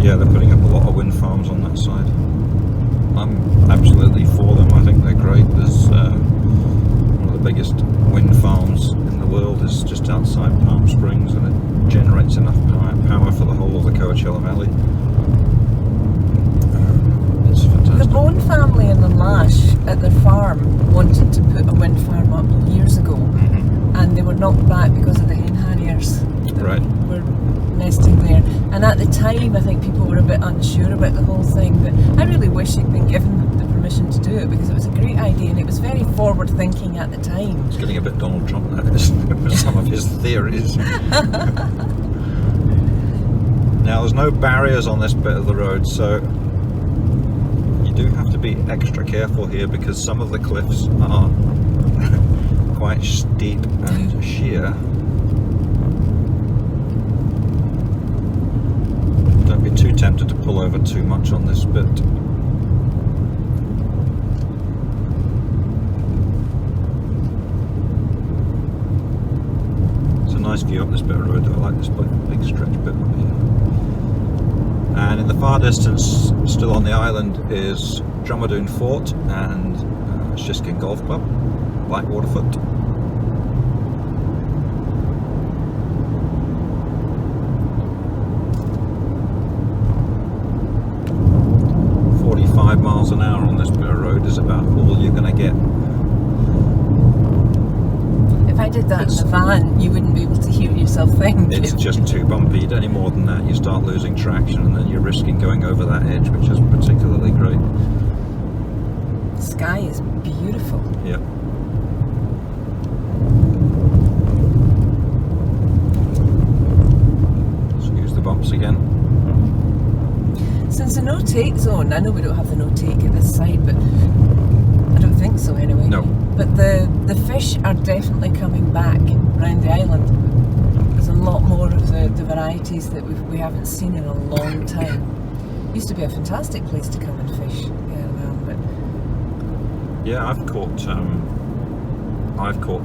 Yeah, they're putting up a lot of wind farms on that side. I'm absolutely for them. I think they're great. There's one of the biggest wind farms in the world is just outside Palm Springs, and it generates enough power for the whole of the Coachella Valley. It's fantastic. The Bone family in Lash at their farm wanted to put a wind farm up years ago, and they were knocked back because of the hen harriers that Right. were nesting there. And at the time, I think people were a bit unsure about the whole thing, but I really wish they'd been given the permission to do it, because it was a great idea and it was very forward thinking at the time. It's getting a bit Donald Trump now, isn't it, with some of his theories. Now, there's no barriers on this bit of the road, so you do have to be extra careful here, because some of the cliffs are quite steep and sheer. Don't be too tempted to pull over too much on this bit. It's a nice view up this bit of road, though. I like this big stretch bit up here. And in the far distance, still on the island, is Drumadoon Fort and Shiskin Golf Club, Blackwaterfoot. Miles an hour on this bit of road is about all you're going to get. If I did that in the van, you wouldn't be able to hear yourself think. It's just too bumpy. Any more than that, you start losing traction, and then you're risking going over that edge, which is particularly great. The sky is beautiful. Yeah. Excuse the bumps again. Since the no-take zone, I know we don't have the no-take at this side, but I don't think so anyway. No. But the fish are definitely coming back around the island. There's a lot more of the varieties that we haven't seen in a long time. Used to be a fantastic place to come and fish. Yeah, I've caught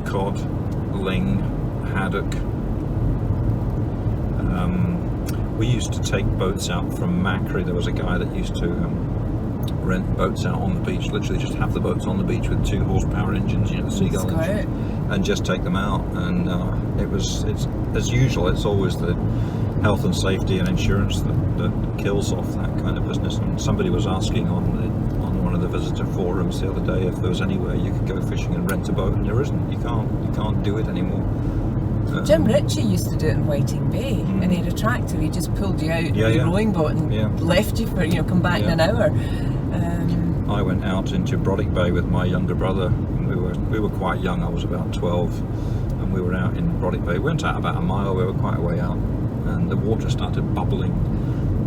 cod, ling, haddock. We used to take boats out from Macquarie. There was a guy that used to rent boats out on the beach, literally just have the boats on the beach with 2 horsepower engines, you know, the seagull engines, and just take them out. And it's as usual, it's always the health and safety and insurance that kills off that kind of business. And somebody was asking on one of the visitor forums the other day if there was anywhere you could go fishing and rent a boat, and there isn't. You can't do it anymore. Jim Ritchie used to do it in Whiting Bay, and he had a tractor. He just pulled you out with your rowing boat and left you for, come back in an hour. I went out into Brodick Bay with my younger brother, and we were quite young. I was about 12, and we were out in Brodick Bay. We went out about a mile. We were quite a way out, and the water started bubbling,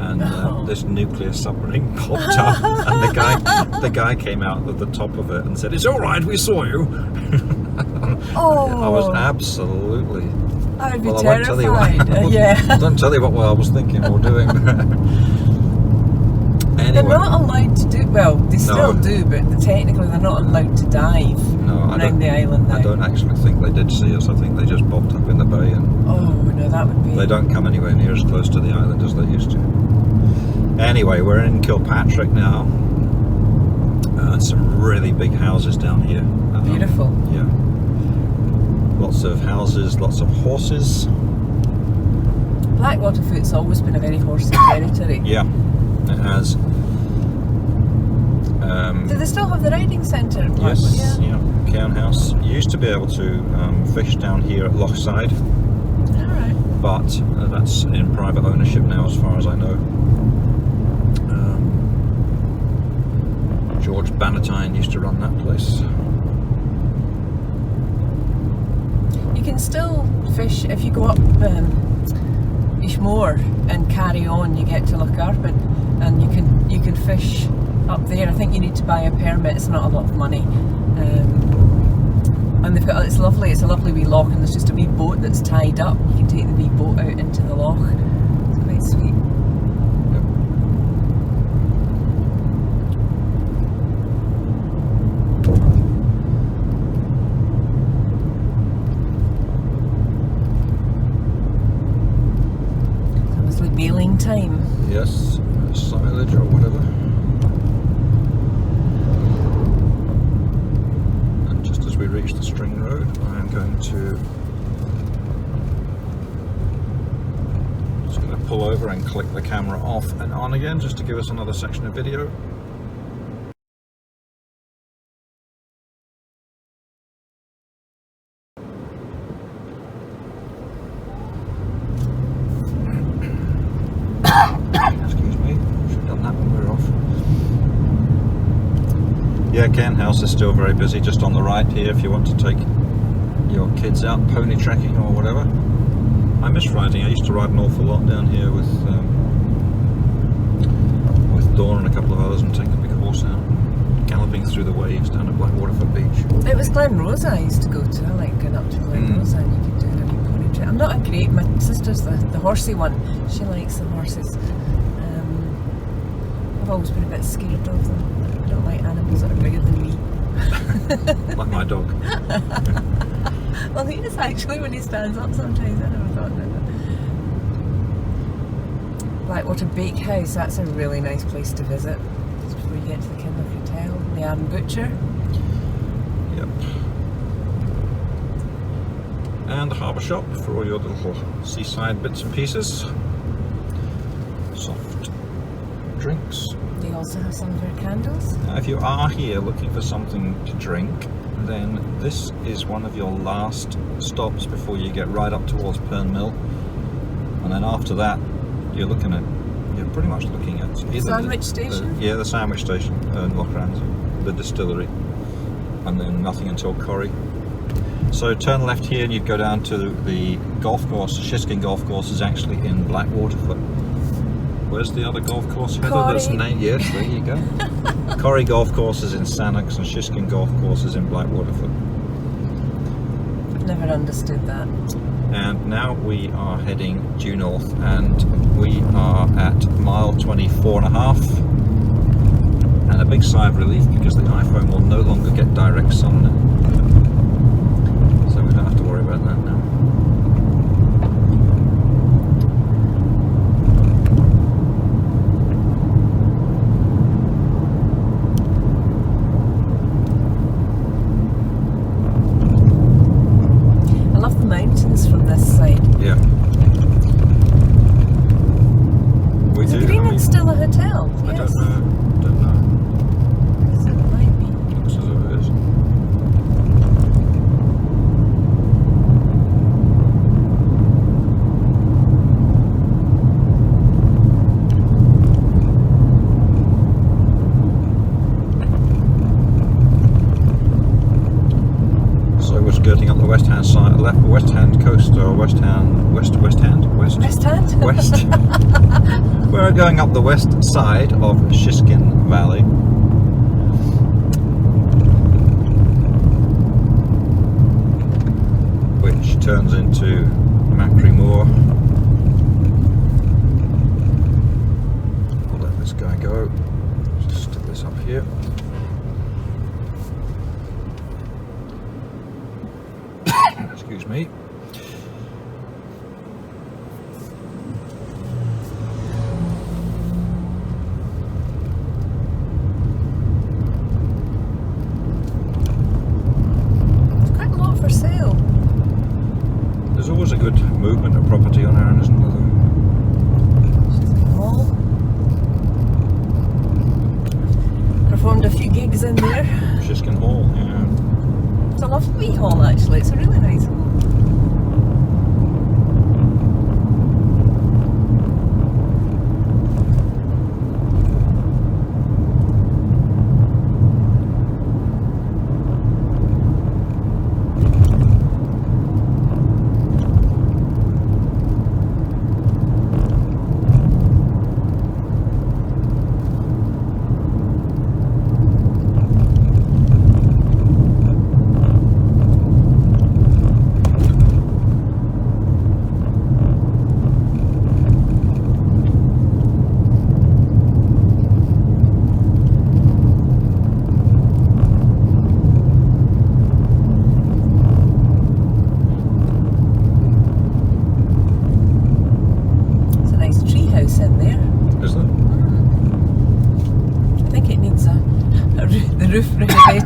and this nuclear submarine popped up, and the guy came out at the top of it and said, "It's all right, we saw you." Oh, I was absolutely. I'd be well, terrified. I don't tell you what I was thinking or doing. Anyway. They're not allowed to do. Well, they still do, but technically they're not allowed to dive around the island now. I don't actually think they did see us. I think they just popped up in the bay, and no, that would be. They don't come anywhere near as close to the island as they used to. Anyway, we're in Kilpatrick now. Some really big houses down here. Beautiful. Yeah. Lots of houses, lots of horses. Blackwaterfoot's always been a very horsey territory. Yeah, it has. Do they still have the riding centre in Blackwater? Yes, Cairn House. You used to be able to fish down here at Lochside. Alright. But that's in private ownership now, as far as I know. George Bannatyne used to run that place. You can still fish if you go up Ishmore and carry on. You get to Lochgarpin, and you can fish up there. I think you need to buy a permit. It's not a lot of money, and they've got it's lovely. It's a lovely wee loch, and there's just a wee boat that's tied up. You can take the wee boat out into the loch. It's quite sweet. in time. Yes, silage or whatever. And just as we reach the string road, I am going to pull over and click the camera off and on again, just to give us another section of video. Excuse me, should have done that when we were off. Yeah, Kent House is still very busy, just on the right here if you want to take your kids out pony trekking or whatever. I miss riding. I used to ride an awful lot down here with Dawn and a couple of others, and take the big horse out, galloping through the waves down at Blackwaterford Beach. It was Glen Rosa I used to go to. I like going up to Glen Rosa, and you could do a wee pony trip. I'm not a great. My sister's the horsey one. She likes the horses. I've always been a bit scared of them. I don't like animals that are bigger than me. Like my dog. Well, he is actually when he stands up sometimes. I never thought of that. Blackwater Bakehouse, that's a really nice place to visit. Just before you get to the Kinloch Hotel. The Arran Butcher. Yep. And the harbour shop for all your little seaside bits and pieces. Soft drinks. They also have some of their candles. Now, if you are here looking for something to drink, then this is one of your last stops before you get right up towards Pern Mill, and then after that you're pretty much looking at either Sandwich station? The sandwich station and Lochran's, the distillery, and then nothing until Corrie. So turn left here and you'd go down to the golf course. Shiskin Golf Course is actually in Blackwaterfoot. Where's the other golf course, Heather? That's named. Yes, there you go. Corrie Golf Course is in Sannox and Shiskin Golf Course is in Blackwaterfoot. I've never understood that. And now we are heading due north, and we are at mile 24.5. And a big sigh of relief because the iPhone will no longer get direct sun now. So we don't have to worry about that now. From this side. Yeah. We Is do. the Greenland's still a hotel? I Yes. don't know. It might be. Looks as though it is. So we're skirting up the west hand side, west hand coast, or west hand. West hand? West. We're going up the west side of Shiskin Valley. Which turns into Macri Moor. I'll let this guy go. Just stick this up here. Excuse me. There's quite a lot for sale. There's always a good movement of property on Arran, isn't there? Shiskin Hall. Performed a few gigs in there. Shiskin Hall, yeah. It's a lovely wee hall actually. It's a really nice hall.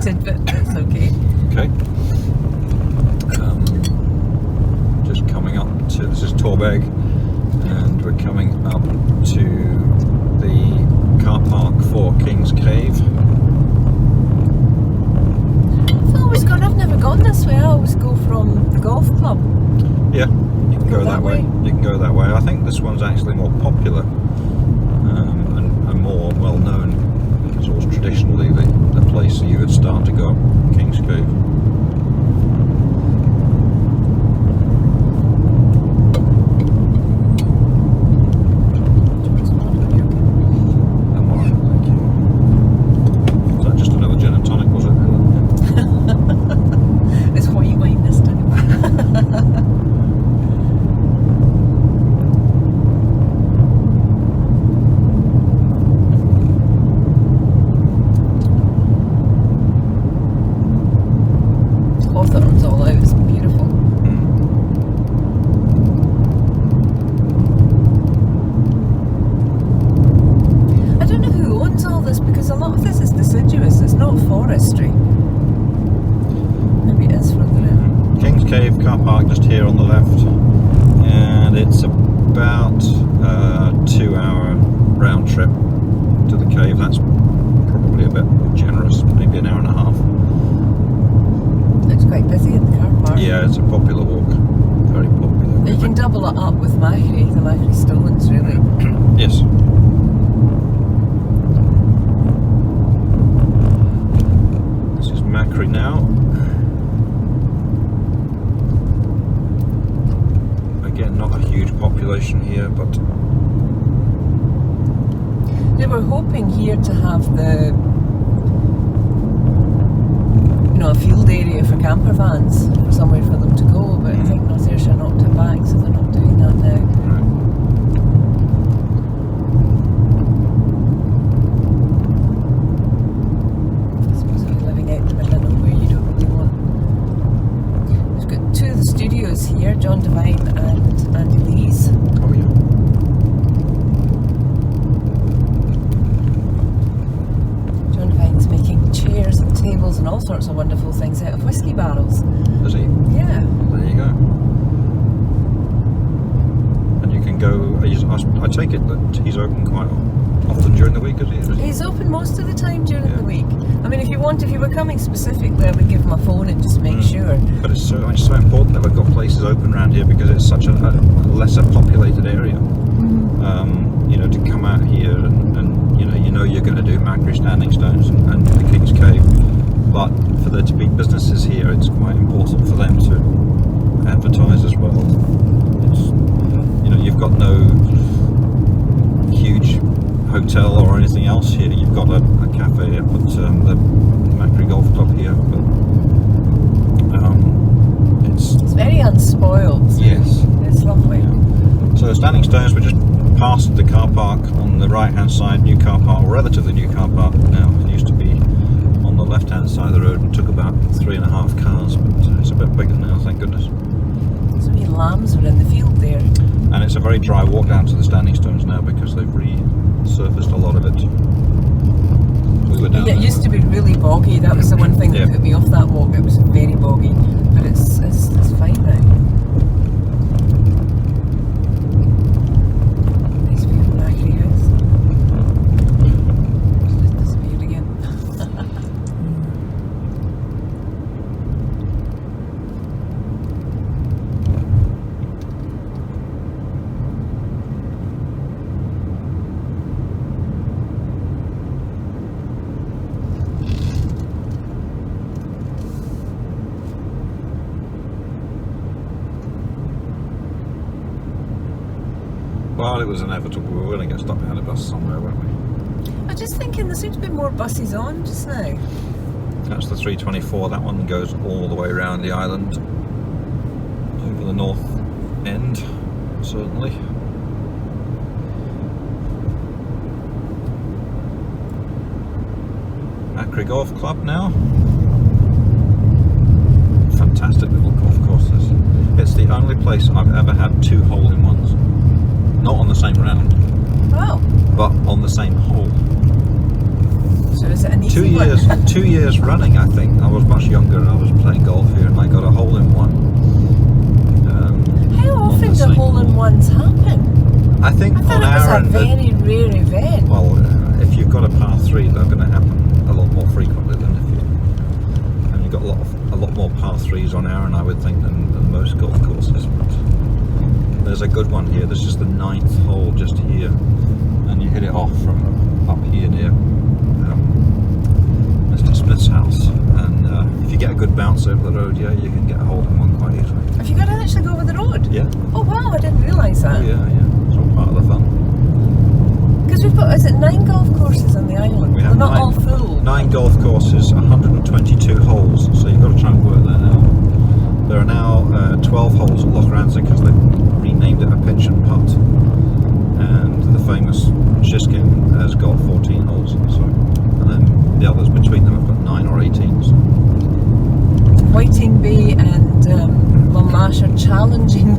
disappointed, but it's okay. Okay. Just coming up to, this is Torbeg, and we're coming up to the car park for King's Cave. I've never gone this way. I always go from the golf club. Yeah, you can go that way. You can go that way. I think this one's actually more popular and more well known, because it was traditionally the place that you would start to go up King's Cave. Car park just here on the left, and it's about a 2-hour round trip to the cave. That's probably a bit generous, maybe an hour and a half. Looks quite busy in the car park. Yeah, it's a popular walk, very popular. You can double it up with Macri, the Macri stones, really. Yes. This is Macri now. Again, not a huge population here, but they were hoping here to have the, a field area for camper vans, for somewhere for them to go, but I think North Ayrshire knocked it back, so they're not doing that now. I suppose if you're living out in the middle of nowhere, you don't really want. We've got two of the studios here, John Devine and Andy Lee's. Oh yeah. John Devine's making chairs and tables and all sorts of wonderful things out of whiskey barrels. Is he? Yeah. There you go. And you can go, I take it that he's open quite often during the week, is he? He's open most of the time during the week. I mean, if you were coming specifically, I would give him a phone and just make sure. But it's so important that we've got places open around here, because it's such a lesser populated area. To come out here and you're going to do Macri Standing Stones and the King's Cave, but for there to be businesses here, it's quite important for them to advertise as well. It's, you've got no huge hotel or anything else here. You've got a cafe up at the Macri Golf Club here, but it's very unspoiled. Yes, it's lovely. Yeah. So Standing Stones, we're just past the car park on the right hand side, new car park, relatively new car park now. It used to be on the left hand side of the road and took about 3.5 cars, but it's a bit bigger now, thank goodness. So many lambs were in the field there. And it's a very dry walk down to the Standing Stones now, because they've resurfaced a lot of it. We were down it used to be really boggy. That was the one thing that put me off that walk. It was very boggy, but it's fine now. Well, it was inevitable. We were going to get stopped behind a bus somewhere, weren't we? I was just thinking, there seems to be more buses on just now. That's the 324. That one goes all the way around the island, over the north end, certainly. Macri Golf Club now. Fantastic little golf courses. It's the only place I've ever had 2 hole-in-ones. Not on the same round, Wow. but on the same hole. So is it an easy 2 years, one? 2 years running, I think. I was much younger and I was playing golf here, and I got a hole-in-one. How often do hole-in-ones happen? I think I thought on it was Arran, a very rare event. well, if you've got a par 3, they're going to happen a lot more frequently than if you. And you've got a lot more par 3s on Arran, I would think, than most golf courses. But there's a good one here. This is the 9th hole just here, and you hit it off from up here near Mr. Smith's house. And if you get a good bounce over the road, yeah, you can get a hole-in-one quite easily. Have you got to actually go over the road? Yeah. Oh wow, I didn't realise that. Oh, yeah. It's all part of the fun. Because we've got, is it 9 golf courses on the island? We They're have not all full. 9 golf courses, 122 holes, so you've got to try and work that out. There are now 12 holes at Loch Ranzig because they've renamed it a pitch and putt. And the famous Shiskin has got 14 holes, so, and then the others between them have got 9 or 18. So. Whiting Bay and Lamash are challenging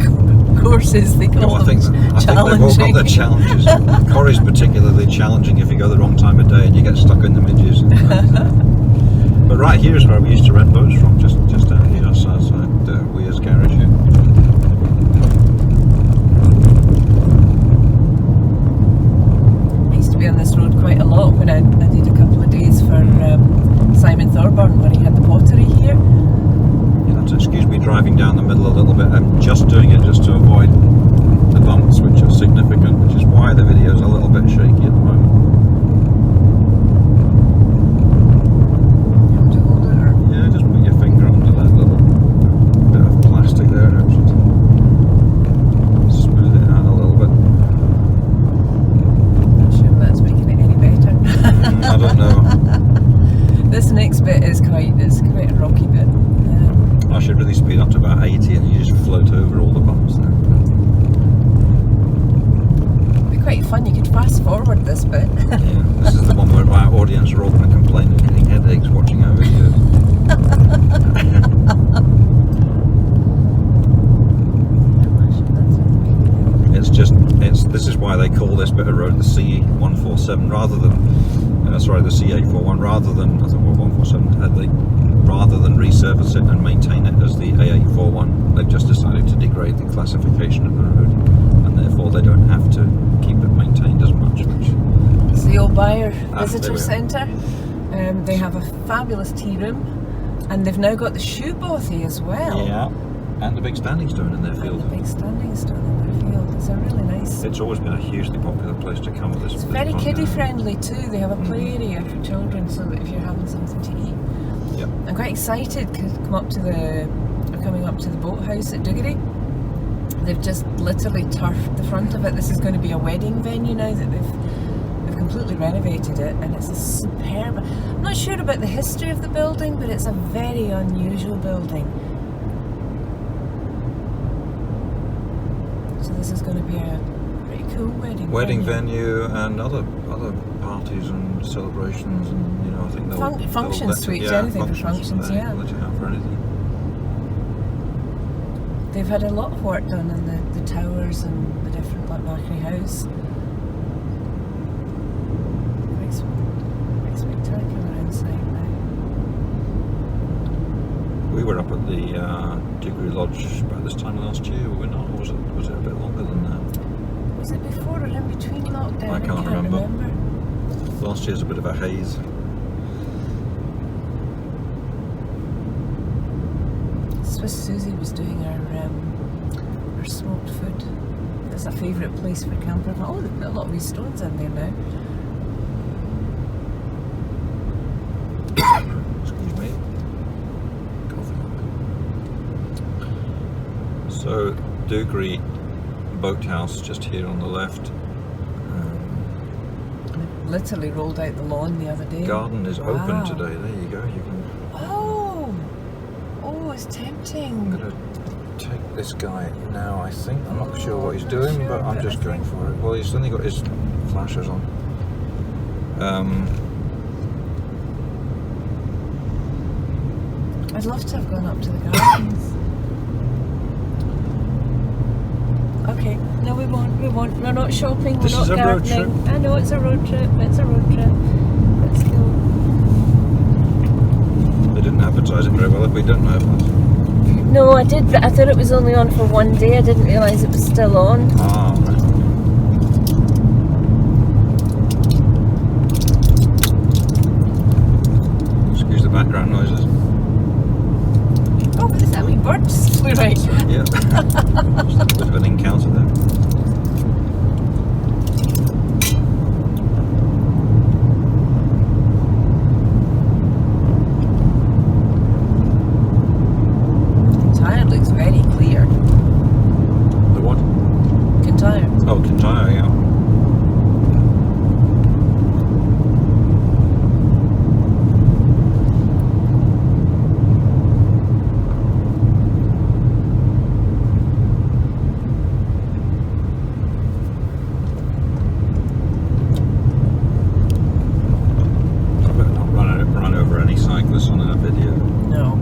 courses. They call I think them they've all challenging. got their challenges. Corrie's particularly challenging if you go the wrong time of day and you get stuck in the midges. But right here is where we used to rent boats from, just out here outside Weir's garage here. I used to be on this road quite a lot when I did a couple of days for Simon Thorburn when he had the pottery here. You'll have to excuse me driving down the middle a little bit. I'm just doing it just to avoid the bumps, which are significant, which is why the video is a little bit shaky at the moment. You want to hold it or? Yeah, just put your finger onto that little bit of plastic there. It should smooth it out a little bit. Not sure if that's making it any better. I don't know. This next bit is quite a rocky bit. I should really speed up to about 80 and you just float over all the bumps there. It'd be quite fun. You could fast forward this bit. Yeah, this is the one where our audience are all going to complain of getting headaches watching our videos. This is why they call this bit of road the C147 rather than, the C841 rather than, I thought, well, 147, rather than resurface it and maintain it as the A841, they've just decided to degrade the classification of the road, and therefore they don't have to keep it maintained as much. It's the old Buyer Visitor there we are. Centre. They have a fabulous tea room, and they've now got the shoe bothy as well. Yeah, and the big standing stone in their field. And the big standing stone in their field. It's a really nice. It's always been a hugely popular place to come at this. It's very kiddie friendly too. They have a play area for children, so that if you're having something to eat. Yep. I'm quite excited because we're coming up to the boathouse at Dugarry. They've just literally turfed the front of it. This is going to be a wedding venue now that they've completely renovated it, and it's a superb. I'm not sure about the history of the building, but it's a very unusual building. So this is going to be a pretty cool wedding venue and other parties and celebrations, and I think they'll function suites, anything for functions, yeah. Let you have for anything. They've had a lot of work done in the towers and the different, like Macquarie House. Quite spectacular inside now. We were up at the Dugarry Lodge about this time last year, were we not? Or was it a bit longer than that? Was it before or in between lockdown? I can't remember. remember. Last year's a bit of a haze. Swiss Susie was doing her smoked food. That's a favourite place for camper. Oh, they've put a lot of these stones in there now. Excuse me. So, Dugarry Boathouse just here on the left. Literally rolled out the lawn the other day. Garden is Wow. open today. There you go. You can. Oh, it's tempting. I'm gonna take this guy now. I think I'm not sure what he's doing, but I'm just going for it. Well, he's only got his flashers on. I'd love to have gone up to the gardens. Okay, no, we won't. We're not shopping. This we're is not a road gardening. trip. I know it's a road trip. Let's go. didn't advertise it very well if we don't know about it. No, I did, but I thought it was only on for one day. I didn't realise it was still on. Ah, right. Excuse the background noises. Oh, but is that wee bird just flew right? Yeah. Just a bit of an encounter there. Kintyre looks very clear. The what? Kintyre. Oh, Kintyre, yeah. On our video. No.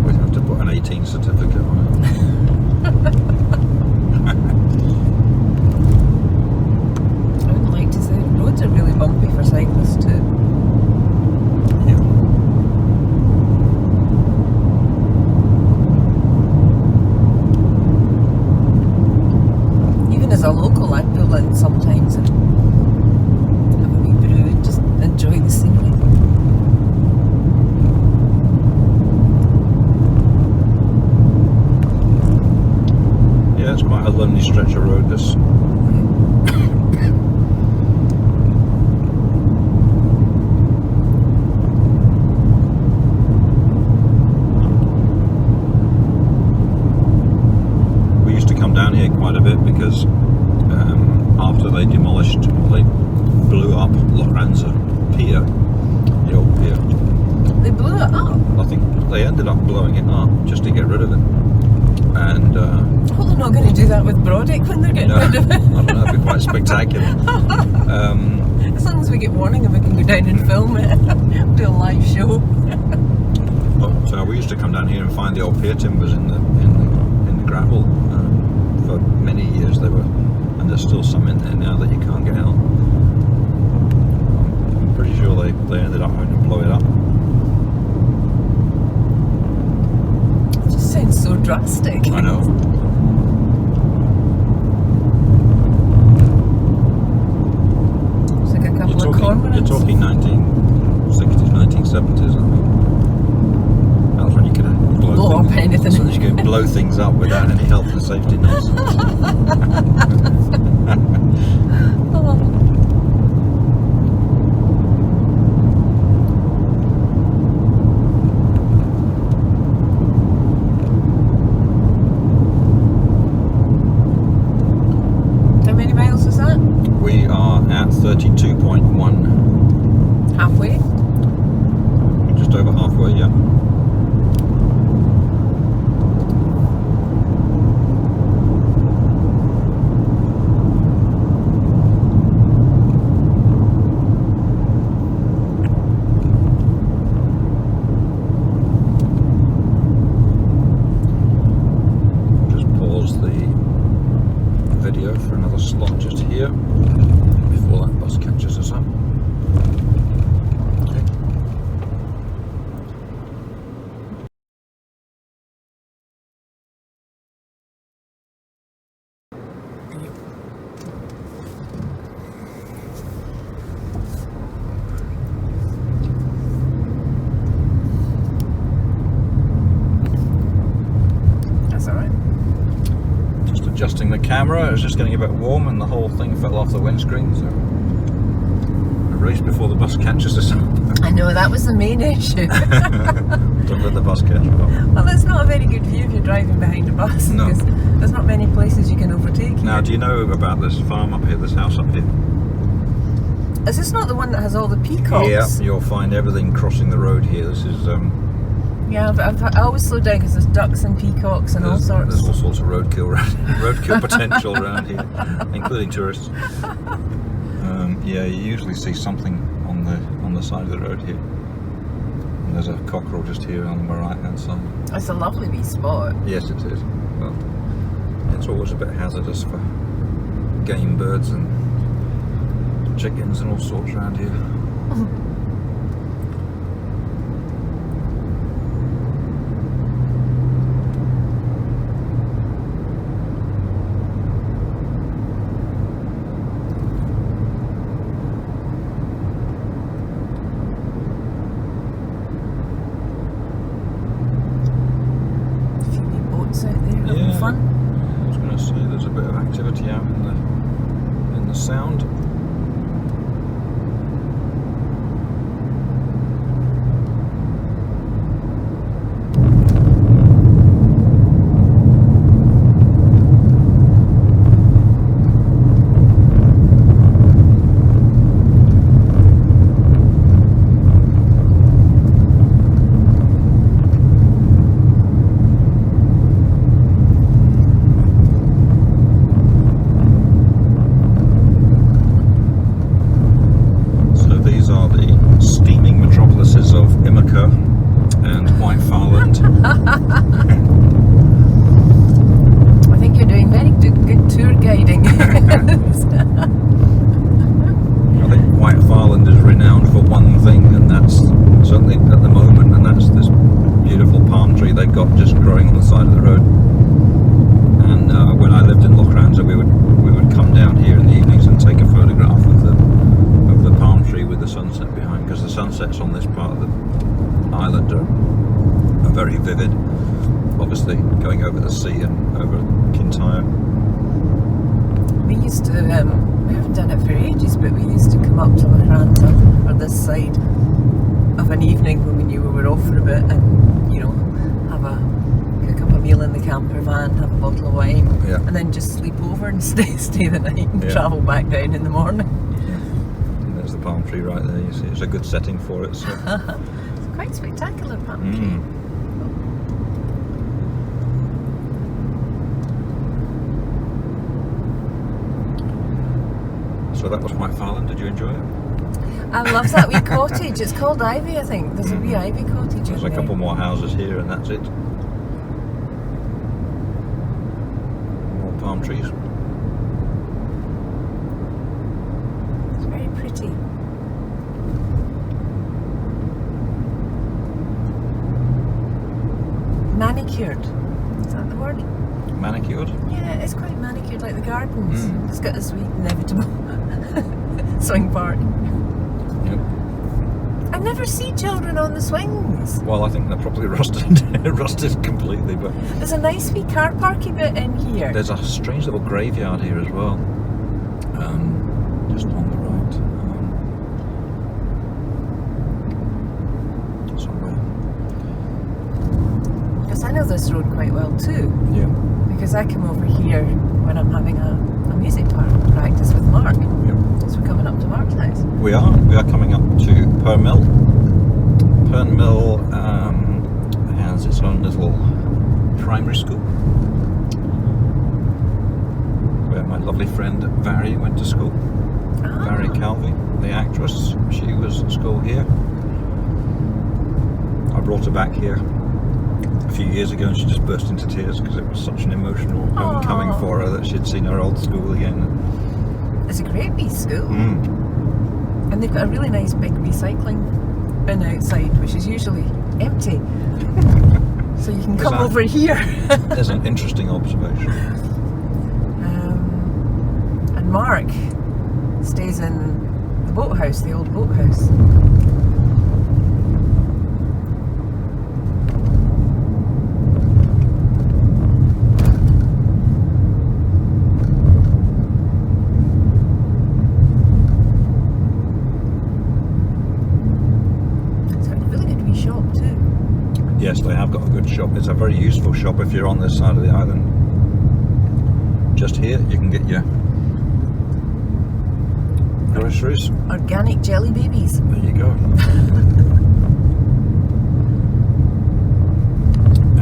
We'd have to put an 18 certificate on it. I would like to say roads are really bumpy for cyclists too. Yeah. Even as a local, I pull in sometimes and have a wee brew and just enjoy the scenery. It's quite a lonely stretch of road, this. We used to come down here quite a bit because after they demolished, they blew up Lorenza Pier, the old pier. They blew it up? I think they ended up blowing it up just to get rid of it. And well, they're not going to do that with Brodick when they're getting rid of it. I don't know, it'd be quite spectacular. As long as we get warning and we can go down and film it, do a live show. But we used to come down here and find the old pier timbers in the gravel. For many years they were, and there's still some in there now that you can't get out. I'm pretty sure they ended up having to blow it up. Sounds so drastic. I know. It's like a couple of cormorants. You're talking 1960s, 1970s, I think. That's when you could blow up anything. So you could blow things up without any health and safety nonsense. We are at 32.1. Halfway? Just over halfway, yeah. Just pause the video for another slot just here before that bus catches us up. Okay. That's alright. Just adjusting the camera, it was just getting a bit warm and the whole thing fell off the windscreen, so a race before the bus catches us up. I know, that was the main issue. Don't let the bus catch you up. Well, it's not a very good view if you're driving behind a bus, No. because there's not many places you can overtake here. Now, do you know about this farm up here, this house up here? Is this not the one that has all the peacocks? Yeah, you'll find everything crossing the road here. This is Yeah, but I always slow down because there's ducks and peacocks and all sorts. There's all sorts of roadkill potential around here, including tourists. Yeah, you usually see something on the side of the road here. And there's a cockerel just here on the right hand side. It's a lovely wee spot. Yes, it is. Well, it's always a bit hazardous for game birds and chickens and all sorts around here. activity out in the Sound. I think you're doing very good tour guiding. I think White Farland is renowned for one thing, and that's certainly at the moment, and that's this beautiful palm tree they've got just growing on the side of the road. And when I lived in Lochranza, we would come down here in the evenings and take a photograph of the palm tree with the sunset behind, because the sunsets on this part of the island are very vivid. Obviously, going over the sea and over Kintyre. We used to, we haven't done it for ages, but we used to come up to Lochranza, or this side, of an evening when we knew we were off for a bit, and, you know, cook up a meal in the camper van, have a bottle of wine, yeah, and then just sleep over and stay the night and travel back down in the morning. Yeah. And there's the palm tree right there, you see, it's a good setting for it. So. It's quite spectacular palm tree. So that was White Farland. Did you enjoy it? I love that wee cottage. It's called Ivy, I think. There's a wee Ivy cottage. There's a couple more houses here, and that's it. More palm trees. It's very pretty. Manicured. Is that the word? Manicured? Yeah, it's quite manicured, like the gardens. It's got this wee inevitable swing park. Yep. I never see children on the swings. Well, I think they're probably rusted completely, but there's a nice wee car parky bit in here. There's a strange little graveyard here as well, just on the right, somewhere. Because I know this road quite well too. Yeah. Because I come over here when I'm having a music practice with Mark. Yep. So we're coming up to Mark's house. We are coming up to Pernmill. Pernmill has its own little primary school where my lovely friend Vary went to school. Vary Calvi, the actress, she was at school here. I brought her back here a few years ago and she just burst into tears because it was such an emotional homecoming for her that she'd seen her old school again. It's a great wee school. And they've got a really nice big recycling bin outside, which is usually empty. So you can come over here. There's an interesting observation. And Mark stays in the boathouse, the old boathouse. Yes, they have got a good shop. It's a very useful shop if you're on this side of the island. Just here, you can get your groceries. Organic jelly babies. There you go.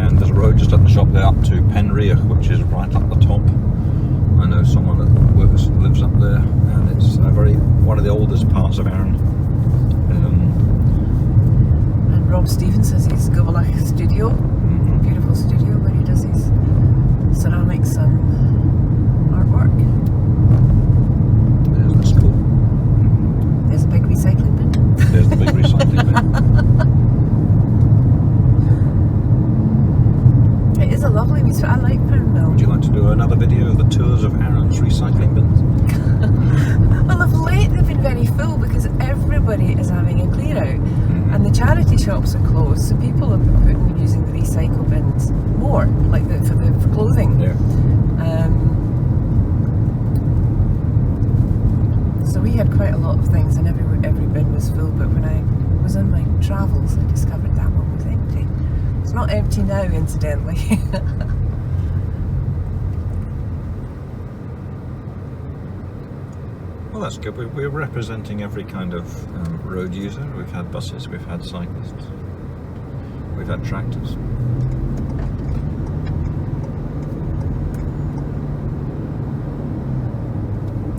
And there's a road just up the shop there up to Penrhea, which is right up the top. I know someone that lives up there, and it's one of the oldest parts of Arran. Rob Stevens has his Gobalach studio, beautiful studio where he does his ceramics and artwork. There's the school. There's a big recycling bin. There's the big recycling bin. It is a lovely wee spot. I like Pernmill. Would you like to do another video of the tours of Arran's recycling bins? Well, of late they've been very full because everybody is having a clear out. And the charity shops are closed, so people have been using the recycle bins more, like for clothing. Yeah. quite a lot of things, and every bin was full. But when I was on my travels, I discovered that one was empty. It's not empty now, incidentally. Well, that's good. We're representing every kind of road user. We've had buses, we've had cyclists, we've had tractors.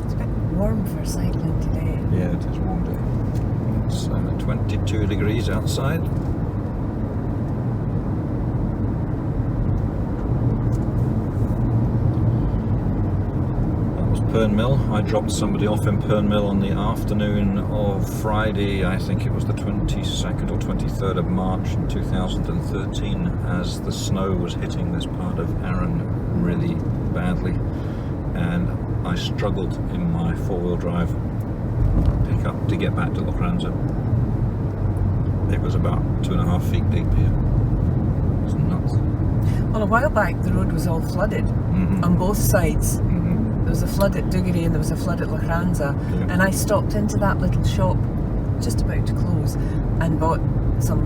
It's a bit warm for cycling today. Yeah, it is a warm day. It's 22 degrees outside. Mill. I dropped somebody off in Mill on the afternoon of Friday, I think it was the 22nd or 23rd of March in 2013, as the snow was hitting this part of Arran really badly, and I struggled in my four-wheel drive pickup to get back to Lochranza. It was about 2.5 feet deep here. It was nuts. Well, a while back the road was all flooded on both sides. There was a flood at Duggery and there was a flood at Lochranza, and I stopped into that little shop just about to close and bought some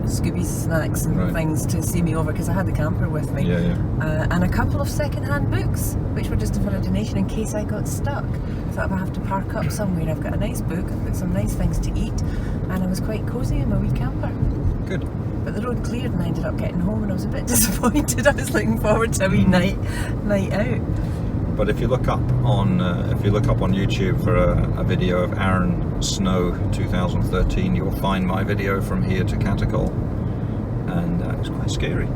Scooby's snacks and things to see me over, because I had the camper with me, and a couple of second-hand books which were just for a donation in case I got stuck. I thought if I have to park up somewhere, I've got a nice book, I've got some nice things to eat, and I was quite cosy in my wee camper. Good. But the road cleared and I ended up getting home, and I was a bit disappointed. I was looking forward to a wee night out. But if you look up on YouTube for a video of Arran snow 2013, you'll find my video from here to Cattercall, and it's quite scary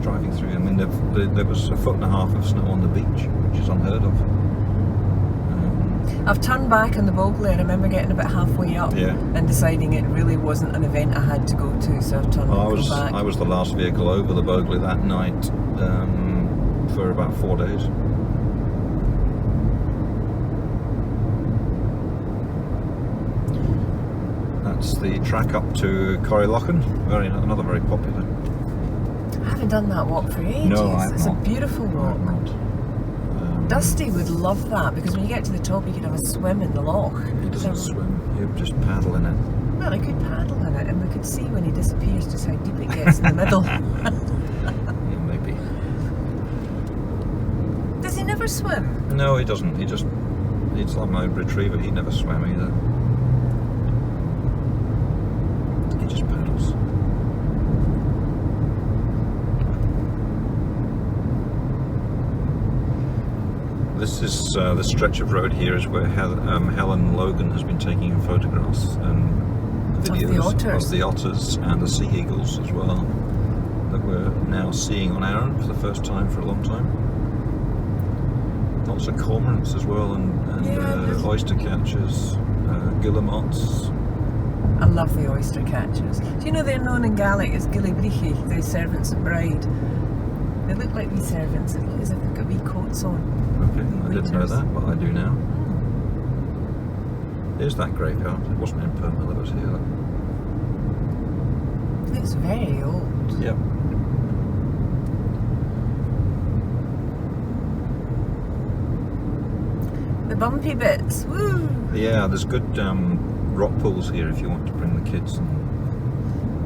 driving through. I mean, there was 1.5 feet of snow on the beach, which is unheard of. I've turned back on the Bogley. I remember getting about halfway up and deciding it really wasn't an event I had to go to, so I've turned back. I was the last vehicle over the Bogley that night for about 4 days. That's the track up to Corrylochen, another very popular. I haven't done that walk for ages. No, I have It's not. a beautiful walk. Dusty would love that, because when you get to the top you could have a swim in the loch. He doesn't swim, you just paddle in it. Well, I could paddle in it, and we could see when he disappears just how deep it gets in the middle. Yeah, maybe. Does he never swim? No, he doesn't. He's like my retriever, he never swam either. He just paddles. This is the stretch of road here is where Helen Logan has been taking photographs and videos of the otters and the sea eagles as well, that we're now seeing on Arran for the first time for a long time. Lots of cormorants as well, and oyster catchers, guillemots. I love the oyster catchers. Do you know they're known in Gaelic as Gillibrichi, the servants of bride? They look like wee servants. It looks as if they've got wee coats on. Okay, I didn't know that, but I do now. Here's that graveyard. It wasn't in Pernmill, it was here. It's very old. Yep. The bumpy bits. Woo! Yeah, there's good rock pools here if you want to bring the kids, and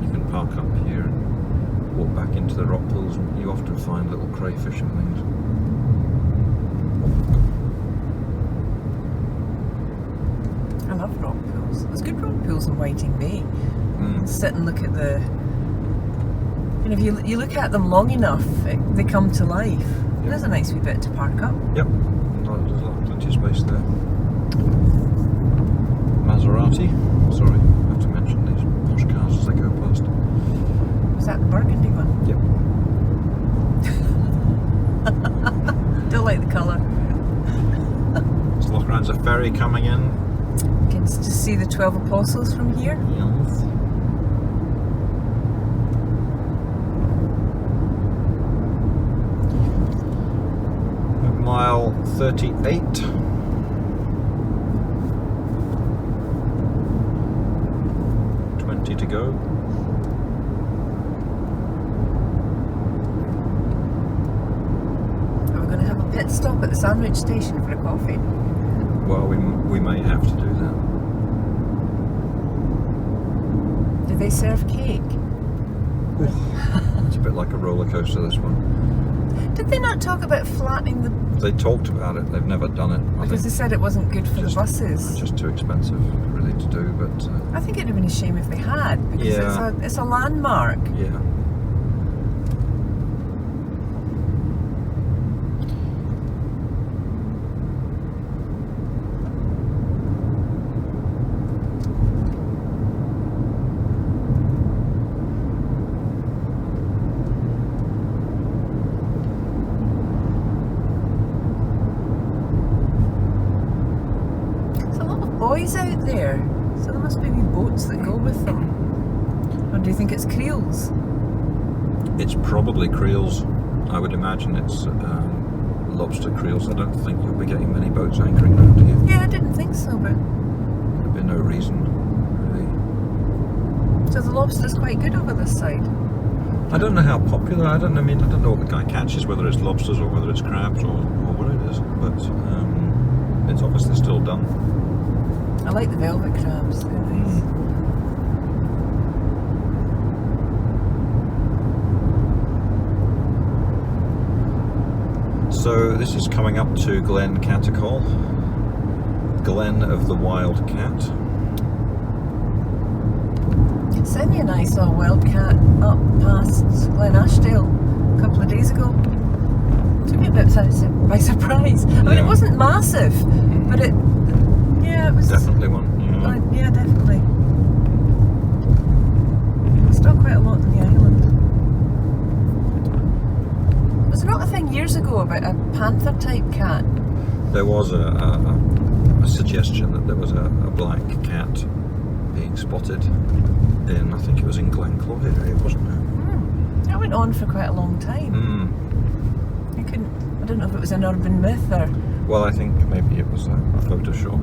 you can park up here and walk back into the rock pools, and you often find little crayfish and things. I love rock pools. There's good rock pools in Whiting Bay. Sit and look at the... And if you look at them long enough, they come to life. Yep. There's a nice wee bit to park up. Yep, there's plenty of space there. Maserati. Sorry, I have to mention these posh cars as they go past. Was that the burgundy one? Yep. Don't like the colour. Is Lochranza ferry coming in? You can just see the 12 Apostles from here. Yes. Mile 38. To go. Are we going to have a pit stop at the sandwich station for a coffee? Well, we may have to do that. Do they serve cake? It's a bit like a roller coaster, this one. Did they not talk about flattening the... They talked about it, they've never done it. Because they said it wasn't good for the buses. Just too expensive, really, to do, but... I think it'd have been a shame if they had, because Yeah. it's a landmark. Yeah. Boys out there, so there must be wee boats that go with them. Or do you think it's creels? It's probably creels. I would imagine it's lobster creels. I don't think you'll be getting many boats anchoring around here. Yeah, I didn't think so, but... There'd be no reason, really. So the lobster's quite good over this side? I don't know how popular, I don't know what the guy catches, whether it's lobsters or whether it's crabs or what it is, but it's obviously still done. I like the velvet crabs, they're nice. So this is coming up to Glen Cattercall, Glen of the Wild Cat. Cindy and I saw a wildcat up past Glen Ashdale a couple of days ago. Took me a bit by surprise. I mean, it wasn't massive, but it was definitely one. Yeah, definitely. Still quite a lot on the island. Was there not a thing years ago about a panther type cat? There was a suggestion that there was a black cat being spotted in, I think it was in Glenclaw area, wasn't it? That went on for quite a long time. I don't know if it was an urban myth or... Well, I think maybe it was a Photoshop.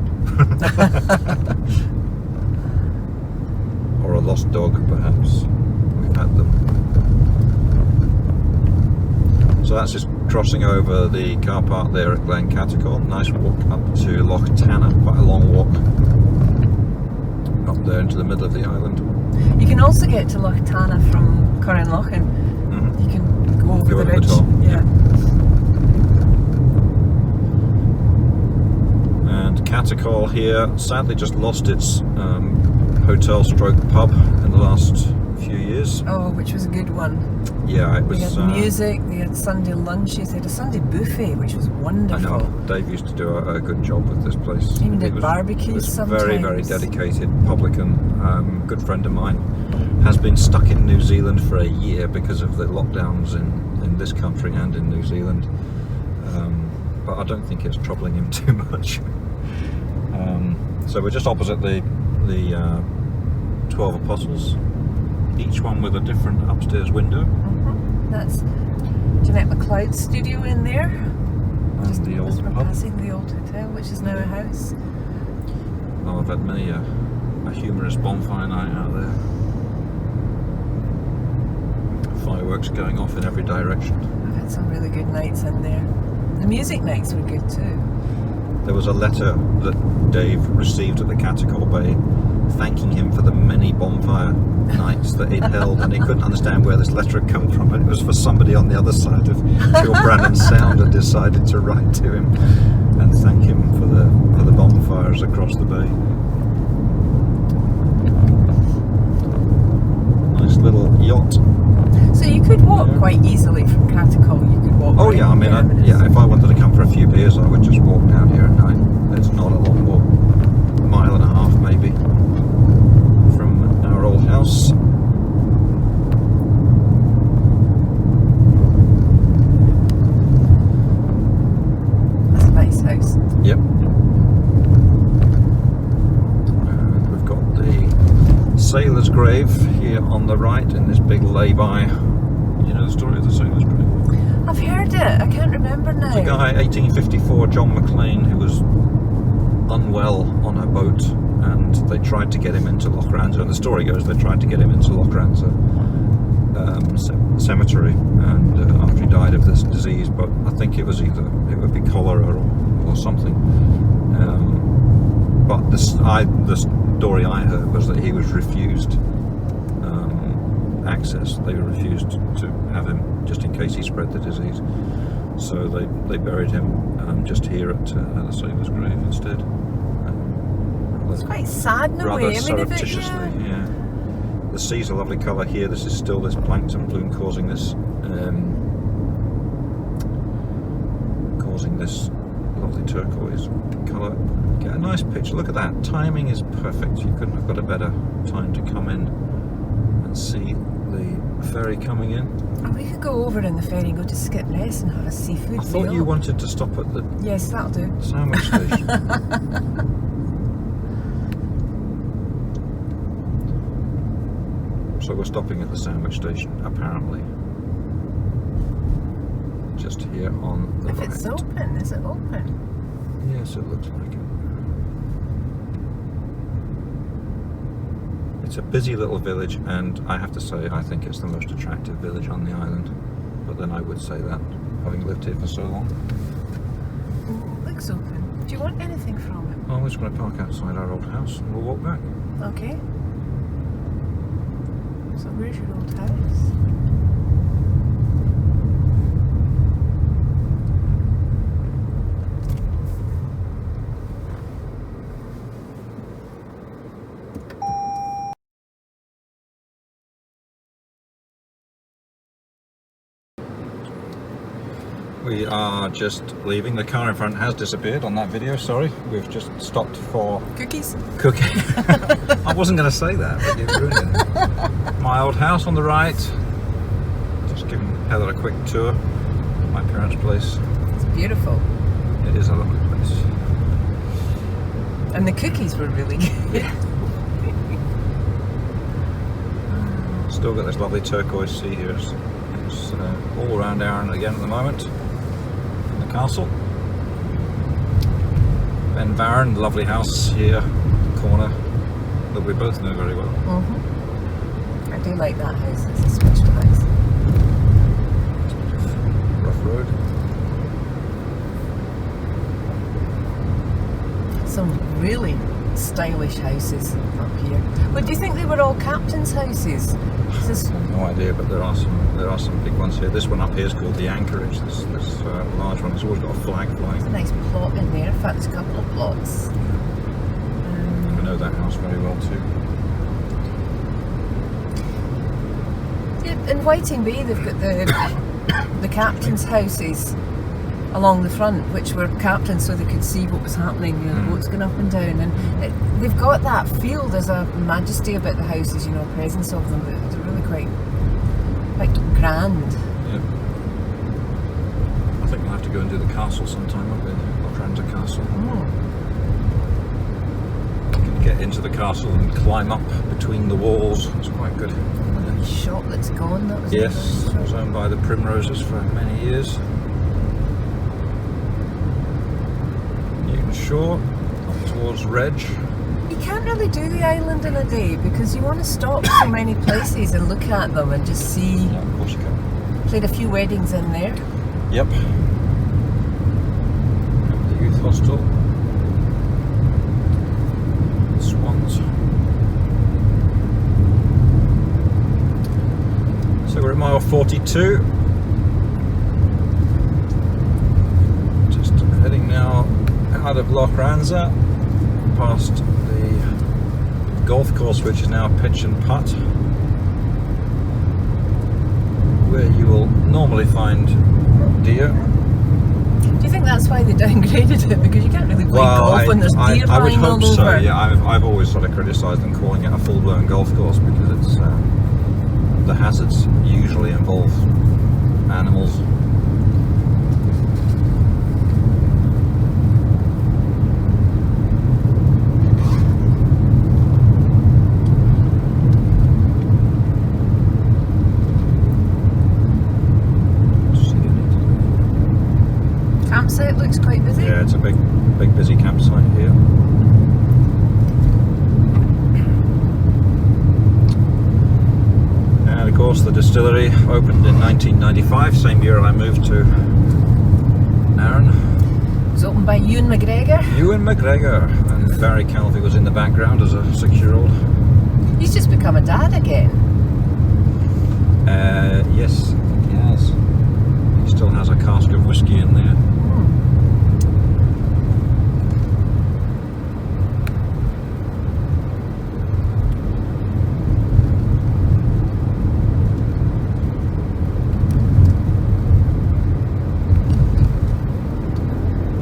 Or a lost dog, perhaps. We've had them. So that's just crossing over the car park there at Glen Cattercall. Nice walk up to Loch Tanna, quite a long walk. Up there into the middle of the island. You can also get to Loch Tanna from Corranlochan. You can go over the ridge. Top. Yeah. And Cattercall here sadly just lost its hotel stroke pub in the last few years. Oh, which was a good one. Yeah, it was. They had music, they had Sunday lunches, they had a Sunday buffet, which was wonderful. I know, Dave used to do a good job with this place. Even did barbecues sometimes. Very, very dedicated publican. Good friend of mine has been stuck in New Zealand for a year because of the lockdowns in this country and in New Zealand. But I don't think it's troubling him too much. So we're just opposite the 12 Apostles, each one with a different upstairs window. That's Jeanette McLeod's studio in there. And the old pub. Passing the old hotel, which is now a house. Oh, I've had many a humorous bonfire night out there. Fireworks going off in every direction. I've had some really good nights in there. The music nights were good too. There was a letter that Dave received at the Cattercall Bay thanking him for the many bonfire nights that he'd held, and he couldn't understand where this letter had come from. It was for somebody on the other side of Kilbrannan Sound had decided to write to him and thank him for the bonfires across the bay. Nice little yacht. So you could walk quite easily from Cattercall. You could walk. Oh yeah, I mean, if I wanted to come for a few beers, I would just walk down here at night. It's not a long walk, a mile and a half maybe from our old house. That's a nice house. Yep. And we've got the sailor's grave here on the right in this big lay-by. You know the story of the sailor's grave? I've heard it. I can't remember now. The guy, 1854, John McLean, who was unwell on a boat, and they tried to get him into Loch Ranza. And the story goes they tried to get him into Loch Ranza, cemetery, and after he died of this disease, but I think it was it would be cholera or something. But the story I heard was that he was refused access. They refused to have him just in case he spread the disease. So they buried him just here at Sailor's grave instead. It's quite sad in a rather way. surreptitiously, yeah. The sea's a lovely colour here. This is still this plankton bloom causing this lovely turquoise colour. Get a nice picture. Look at that. Timing is perfect. You couldn't have got a better time to come in and see the ferry coming in. And we could go over in the ferry and go to Skipness and have a seafood I thought meal. you wanted to stop at the Yes, that'll do. sandwich station. So we're stopping at the sandwich station, apparently. Just here on the If right. it's open, is it open? Yes, it looks like it. It's a busy little village, and I have to say, I think it's the most attractive village on the island. But then I would say that, having lived here for so long. It looks open. Do you want anything from it? Oh, we're just going to park outside our old house and we'll walk back. Okay. So where's your old house? We are just leaving. The car in front has disappeared on that video, sorry. We've just stopped for Cookies? cooking. I wasn't going to say that, but you've ruined it. My old house on the right. Just giving Heather a quick tour of my parents' place. It's beautiful. It is a lovely place. And the cookies were really good. Still got this lovely turquoise sea here. It's all round-Arran again at the moment. In the castle. Ben Varren, lovely house here, corner, that we both know very well. I do like that house. It's a special house. Rough road. Some really stylish houses up here. But do you think they were all captains' houses? This No idea, but there are some big ones here. This one up here is called the Anchorage. This large one. It's always got a flag a flying. nice plot in there. In fact, there's a couple of plots. I know that house very well too. Yeah, in Whiting Bay, they've got the captains' houses along the front, which were captains so they could see what was happening, you know, the boats going up and down, and they've got that feel. There's a majesty about the houses, you know, presence of them. They're really quite grand. Yeah. I think we'll have to go and do the castle sometime, won't we? Roadtrip Castle. You can get into the castle and climb up between the walls. It's quite good. The shop that's gone, that was Yes, it was owned by the Primroses for many years. Shore up towards Reg. You can't really do the island in a day because you want to stop so many places and look at them and just see. Yeah, of course you can. Played a few weddings in there. Yep. The youth hostel. Swans. So we're at mile 42. Just heading now out of Loch Ranza, past the golf course, which is now pitch and putt, where you will normally find deer. Do you think that's why they downgraded it? Because you can't really play golf when there's deer I would flying hope all so. over. Yeah, I've always sort of criticised them calling it a full-blown golf course because it's the hazards usually involve animals. Campsite looks quite busy. Yeah, it's a big busy campsite here. And of course, the distillery opened in 1995, same year I moved to Arran. It was opened by Ewan McGregor. Ewan McGregor, and Barry Calvi was in the background as a 6-year-old. He's just become a dad again. Yes, I think he has. He still has a cask of whiskey in there.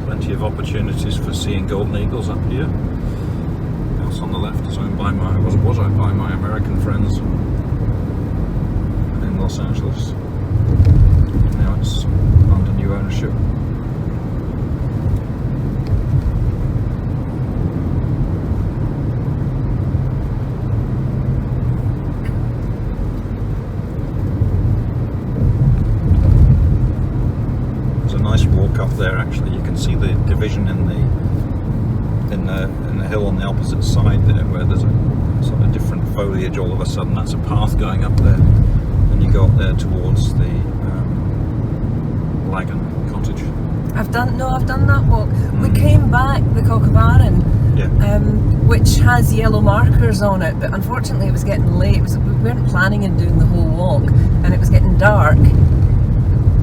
Plenty of opportunities for seeing golden eagles up here. The house on the left is owned by was owned by my American friends in Los Angeles. Now it's under new ownership. There's a nice walk up there. Actually, you can see the division in the hill on the opposite side there, where there's a sort of different foliage. All of a sudden, that's a path going up there, and you go up there towards the Lagan cottage. I've done that walk. We came back the Round-Arran, which has yellow markers on it, but unfortunately it was getting late. We weren't planning on doing the whole walk, and it was getting dark.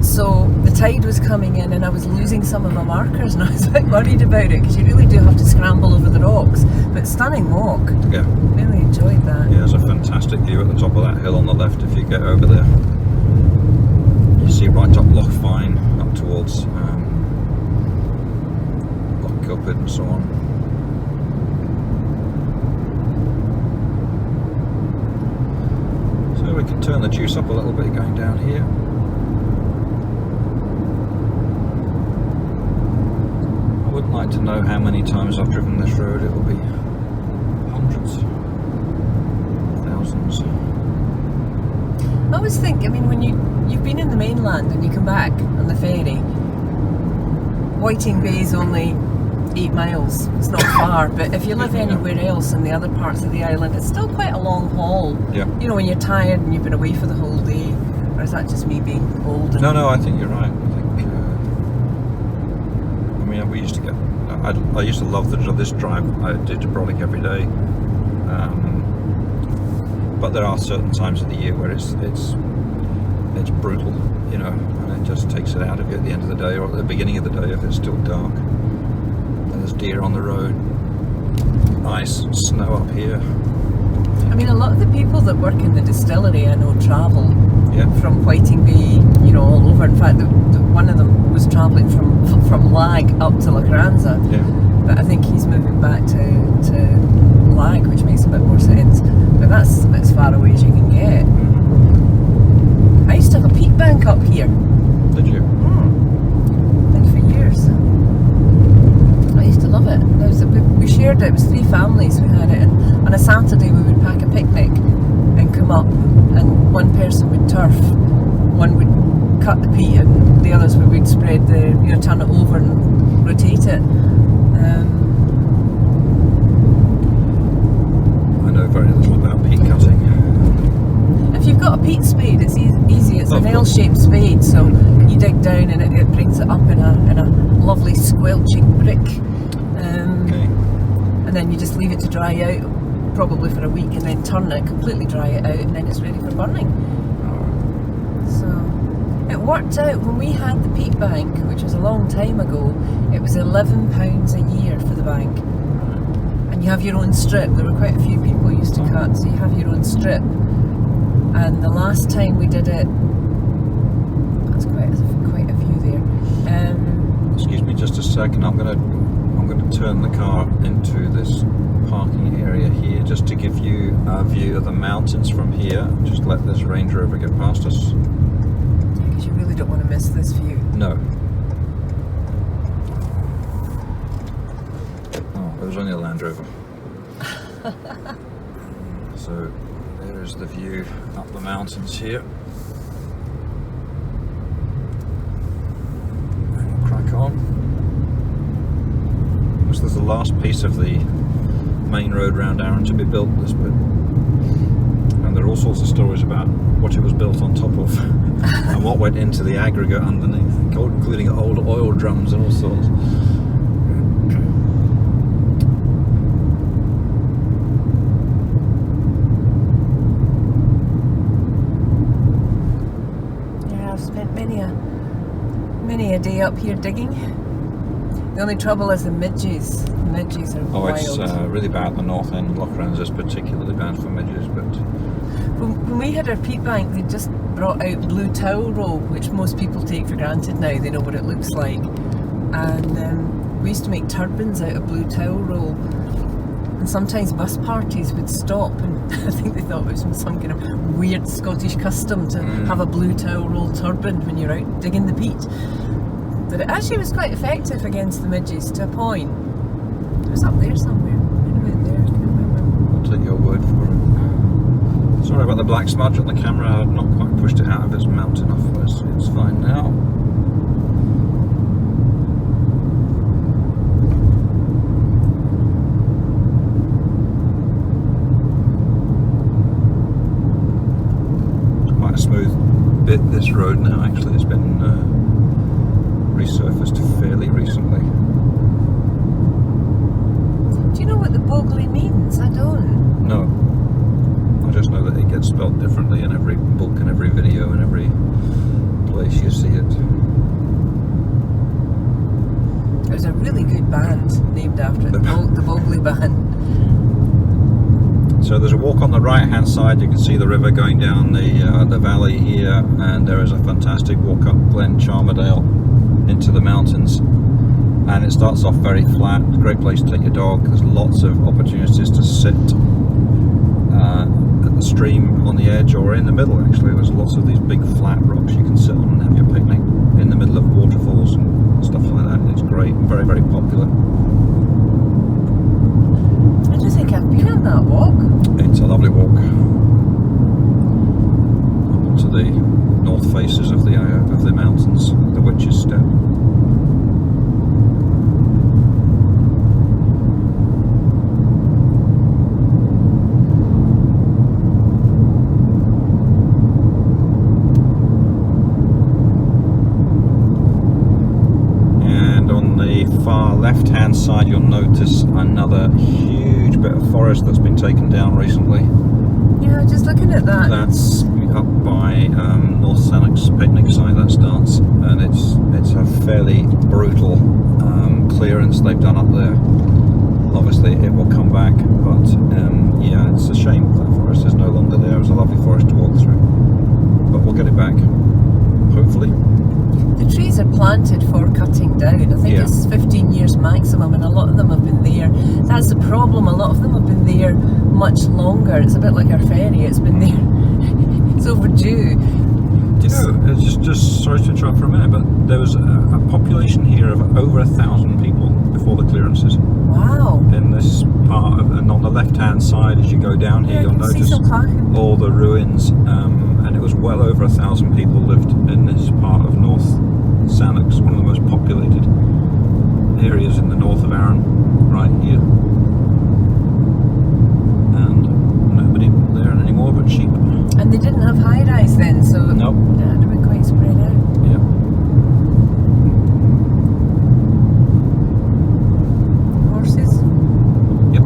So the tide was coming in and I was losing some of my markers, and I was a bit worried about it, because you really do have to scramble over the rocks. But stunning walk. Yeah. Really enjoyed that. Yeah, there's a fantastic view at the top of that hill on the left if you get over there. You see right up Loch Fyne, up towards Loch Gilpid and so on. So we can turn the juice up a little bit going down here. I wouldn't like to know how many times I've driven this road. It will be hundreds, thousands. I always think, I mean, when you've been in the mainland and you come back on the ferry, Whiting Bay is only 8 miles. It's not far, but if you live anywhere else in the other parts of the island, it's still quite a long haul. Yeah. You know, when you're tired and you've been away for the whole day. Or is that just me being old? No, I think you're right. I think. I mean, we used to get. I used to love this drive. I did to Brolic every day. But there are certain times of the year where it's brutal, you know, and it just takes it out of you at the end of the day, or at the beginning of the day if it's still dark. And there's deer on the road, ice, snow up here. I mean, a lot of the people that work in the distillery, I know, travel from Whiting Bay, you know, all over. In fact, one of them was travelling from Lag up to Lacranza. Yeah. But I think he's moving back to Lag, which makes a bit more sense. But that's as far away as you can get. I used to have a peat bank up here. Did you? Did for years. I used to love it. We shared it. It was 3 families. We had it, and on a Saturday we would pack a picnic and come up, and one person would turf, one would cut the peat, and the others would spread the, you know, turn it over and rotate it. I know very little about peat cutting. If you've got a peat spade, it's easy. It's an L-shaped spade, so you dig down and it brings it up in a lovely squelching brick. And then you just leave it to dry out, probably for a week, and then turn it, completely dry it out, and then it's ready for burning. So it worked out when we had the peat bank, which was a long time ago. It was £11 a year for the bank, and you have your own strip. There were quite a few people who used to cut, so you have your own strip. And the last time we did it, that's quite a few there. Excuse me just a second. I'm going to turn the car into this parking area here just to give you a view of the mountains from here. Just let this Range Rover get past us. Because you really don't want to miss this view. No. Oh, it was only a Land Rover. So there's the view up the mountains here. And we'll crack on. This is the last piece of the main road round Arran to be built, this bit. And they're all sorts of stories about what it was built on top of and what went into the aggregate underneath, including old oil drums and all sorts. Yeah, I've spent many a day up here digging. The only trouble is the midges. The midges are wild. It's really bad. The north end of Loch-Ran's is particularly bad for midges, but when we had our peat bank, they just brought out blue towel roll, which most people take for granted now. They know what it looks like. And we used to make turbans out of blue towel roll. And sometimes bus parties would stop, and I think they thought it was some kind of weird Scottish custom to have a blue towel roll turban when you're out digging the peat. But it actually was quite effective against the midges to a point. It was up there somewhere. Right about there, I can't remember. I'll take your word for it. Sorry about the black smudge on the camera. I've not quite pushed it out of its mount enough. It's fine now. It's quite a smooth bit, this road now, actually. It's been resurfaced fairly recently. Do you know what the boggly means? I don't. No. I just know that it gets spelled differently in every book and every video and every place you see it. There's a really good band named after it, the Bogley Band. So there's a walk on the right hand side. You can see the river going down the valley here, and there is a fantastic walk up Glen Charmerdale into the mountains, and it starts off very flat. It's a great place to take your dog. There's lots of opportunities to sit at the stream on the edge or in the middle. Actually, there's lots of these big flat rocks you can sit on and have your picnic in the middle of waterfalls and stuff like that. It's great, very, very popular. I don't think I've been on that walk. It's a lovely walk up to the north faces of the mountains, the Witch's Step. Left hand side, you'll notice another huge bit of forest that's been taken down recently. Yeah, just looking at that. That's up by North Sannock's picnic site, that starts, and it's a fairly brutal clearance they've done up there. Obviously it will come back, but yeah, it's a shame that forest is no longer there. It was a lovely forest to walk through, but we'll get it back, hopefully. The trees are planted for cutting down. I think it's 15 years maximum, and a lot of them have been there. That's the problem. A lot of them have been there much longer. It's a bit like our ferry. It's been there. It's overdue. You know, it's just sorry to interrupt for a minute, but there was a population here of over 1,000 people before the clearances. Wow. In this part of, and on the left-hand side, as you go down here, you'll notice all the ruins, and it was well over 1,000 people lived in this part of North Sannock's, one of the most populated areas in the north of Arran, right here. And nobody there anymore but sheep. And they didn't have high-rise then, so nope. It had to be quite spread out. Yeah. Horses? Yep.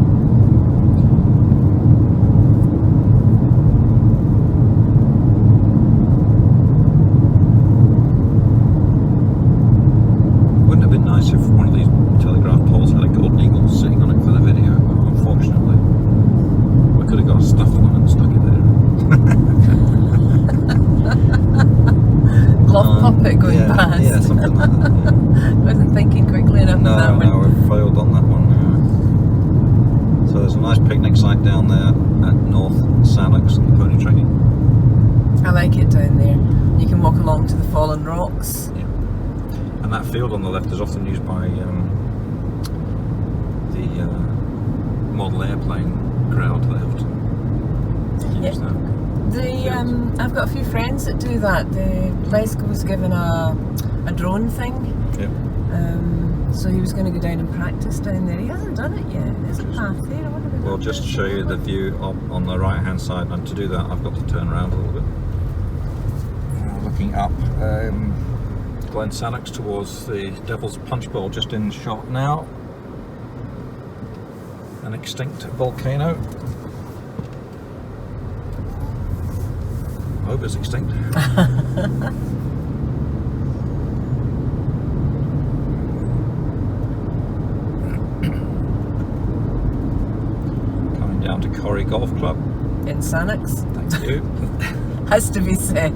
Wouldn't have been nice if one of these telegraph poles had a golden eagle sitting on it for the video, but unfortunately we could have got a stuffed one and stuck it there. Glove puppet going past. Yeah, something like that. Yeah. Wasn't thinking quickly enough of that one. No, we've failed on that one. So there's a nice picnic site down there at North Sannock's and the pony tracking. I like it down there. You can walk along to the fallen rocks. Yeah. And that field on the left is often used by the model airplane crowd. They have to use that. I've got a few friends that do that. Glasgow was given a drone thing. Yep. So so he was going to go down and practice down there. He hasn't done it yet. There's a path there. I wonder whether We'll just show you the view on the right hand side, and to do that I've got to turn around a little bit. Looking up Glen Sannox towards the Devil's Punch Bowl, just in shot now. An extinct volcano. I hope it's extinct. Coming down to Corrie Golf Club. In Sannox. Thank you. Has to be said.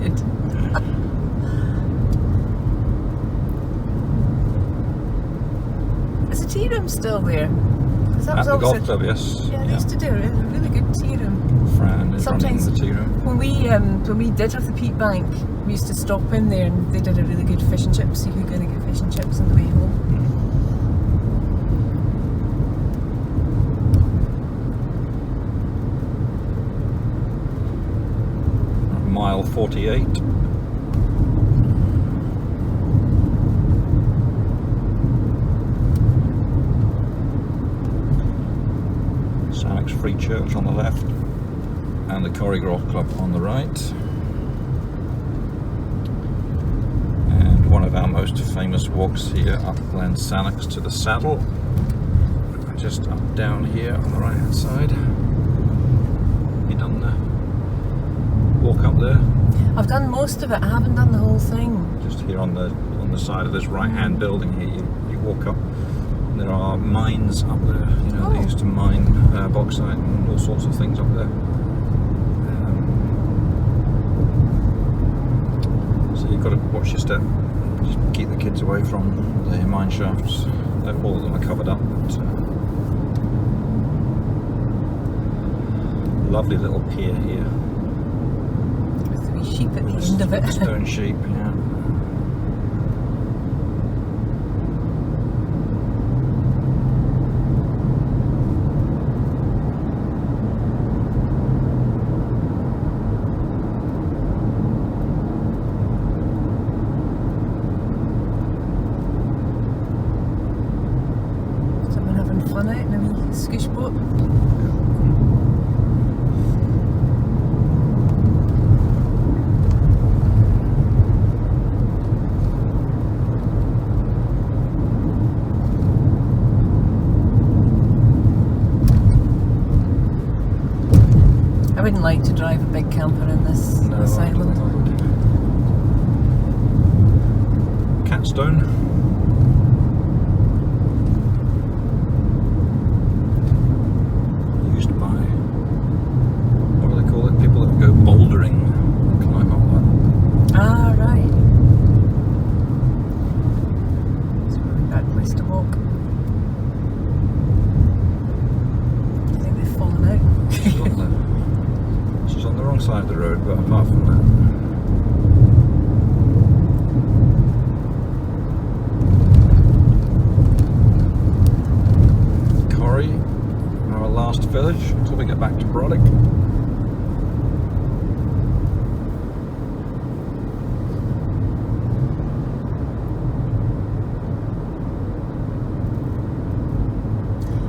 Is the tea room still there? That At was the also, golf club, yes. Yeah, they used to do a really good tea room. Fran is Sometimes running the tea room. when we did have the peat bank, we used to stop in there and they did a really good fish and chips. So you could go and get fish and chips on the way home. Mile 48. Sannox Free Church on the left and the Corrie Golf Club on the right. And one of our most famous walks here up Glen Sannox to the saddle. Just up down here on the right hand side. You done the walk up there? I've done most of it. I haven't done the whole thing. Just here on the side of this right hand building here, you walk up. There are mines up there, you know, they used to mine bauxite and all sorts of things up there. So you've got to watch your step, just keep the kids away from the mine shafts. All of them are covered up. But, lovely little pier here. With the wee sheep at the end of it. Stone sheep, yeah. Fun out in a wee scoosh boat. I wouldn't like to drive a big camper in this island. Catstone. People that go bouldering and climb up that. Ah, right. It's a really bad place to walk. I think they've fallen out. She's on the wrong side of the road, but apart from that. Corrie, our last village until we get back to Brodick.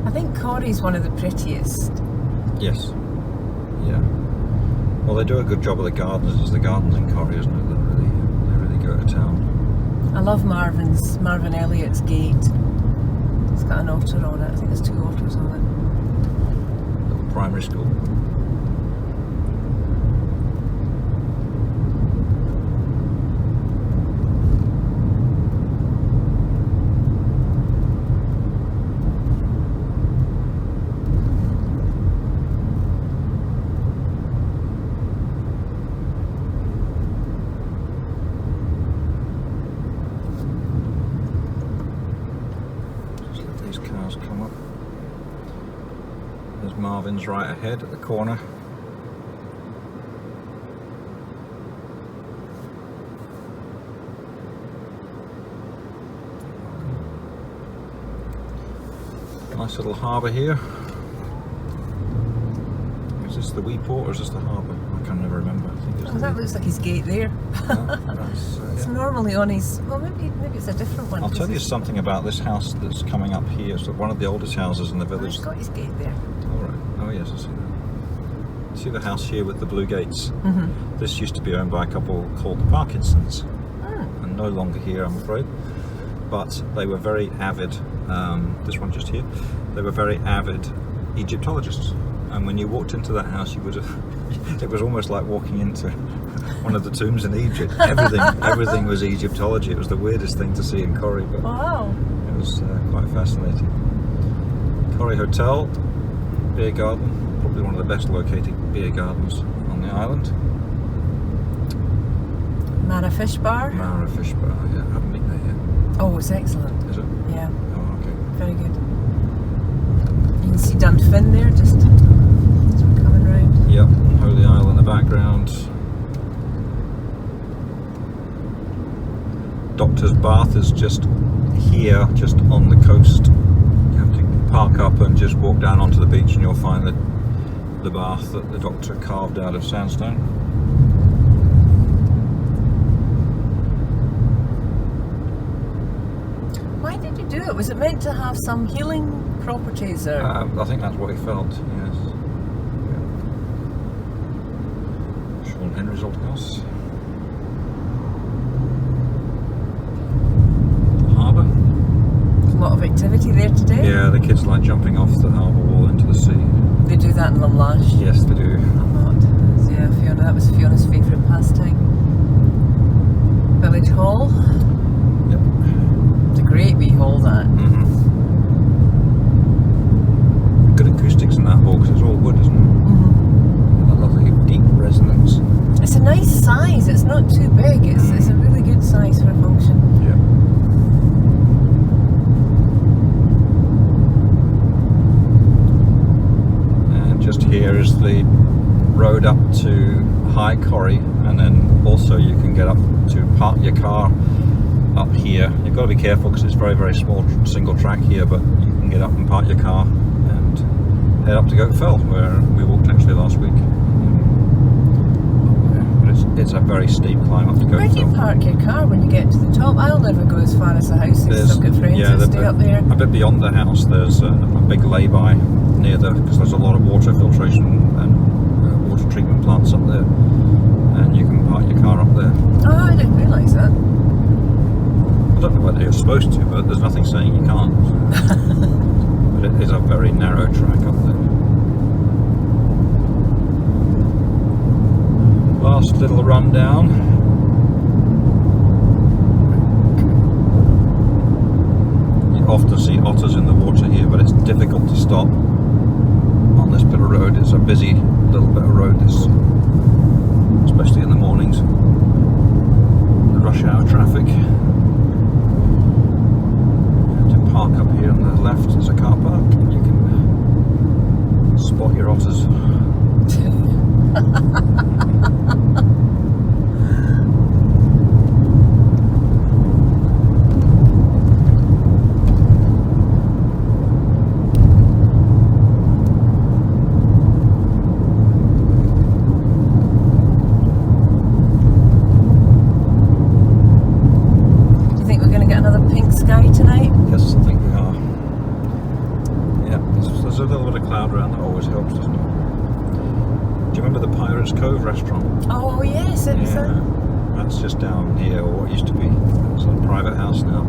I think Corrie's one of the prettiest. Yes. Yeah. Well, they do a good job of the gardens. It's the gardens in Corrie, isn't it? They really go to town. I love Marvin Elliott's gate. It's got an otter on it. I think there's 2 otters on it. Little primary school. Cars come up. There's Marvin's right ahead at the corner. Nice little harbour here. Is this the wee port or is this the harbour? I I can never remember. I think it's that looks like his gate there. It's yeah. normally on his. Well, maybe it's a different one. I'll tell you something about this house that's coming up here. It's one of the oldest houses in the Oh, village. he's got his gate there. All right. Oh yes, I see that. See the house here with the blue gates? Mm-hmm. This used to be owned by a couple called the Parkinsons, Mm. and no longer here, I'm afraid. But they were very avid. This one just here. They were very avid Egyptologists, and when you walked into that house, you would have. It was almost like walking into one of the tombs in Egypt. Everything was Egyptology. It was the weirdest thing to see in Corrie, but Wow. it was quite fascinating. Corrie Hotel, beer garden, probably one of the best located beer gardens on the island. Mara Fish Bar. Mara Fish Bar, yeah, I haven't been there yet. Oh, it's excellent. Is it? Yeah, Oh, okay. very good. You can see Dunfin there, just as we're coming round. Yep, Holy Isle in the background. Doctor's Bath is just here, just on the coast. You have to park up and just walk down onto the beach and you'll find the bath that the doctor carved out of sandstone. Why did you do it? Was it meant to have some healing properties, or? I think that's what he felt, yes. Yeah. Sean Henry's old house. Harbour. There's a lot of activity there today. Yeah, the kids like jumping off the harbour wall into the sea. They do that in Lumlash. Yes, they do. I'm not. Yeah, Fiona. That was Fiona's favourite pastime. Village Hall. Yep. It's a great wee hall, that. Mm-hmm. Good acoustics in that hall because it's all wood, isn't it? Mm-hmm. That lovely deep resonance. It's a nice size. It's not too big. It's a really good size for a function. Yeah. And just here is the road up to High Corrie, and then also you can get up to park your car up here. You've got to be careful because it's very, very small single track here, but you can get up and park your car and head up to Goat Fell, where we walked actually last week. But it's a very steep climb up to Goat Where do you Fell. park your car when you get to the top? I'll never go as far as the house. I've still got friends that stay up there. A bit beyond the house, there's a big lay-by near because there's a lot of water filtration and water treatment plants up there, and you can park your car up there. Oh, I didn't realise that. I don't know whether you're supposed to, but there's nothing saying you can't. But it is a very narrow track up there. Last little rundown. You often see otters in the water here, but it's difficult to stop on this bit of road. It's a busy little bit of road, this, especially in the mornings. The rush hour traffic. Park up here on the left, there's a car park, and you can spot your otters. Do you think we're going to get another pink sky tonight? Yes, I think we are. Yeah, there's a little bit of cloud around, that always helps, doesn't it? Do you remember the Pirates Cove restaurant? Oh yes, it was. That's just down here, or what used to be. It's a private house now.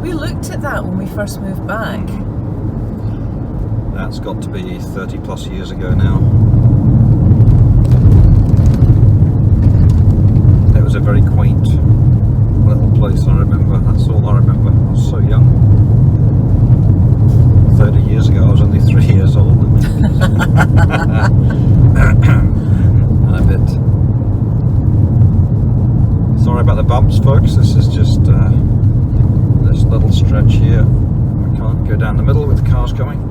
We looked at that when we first moved back. That's got to be 30 plus years ago now. It was a very quaint little place, I remember. That's all I remember. I was so young. 30 years ago, I was only 3 years old. And a bit. Sorry about the bumps, folks. This is just this little stretch here. We can't go down the middle with the cars coming.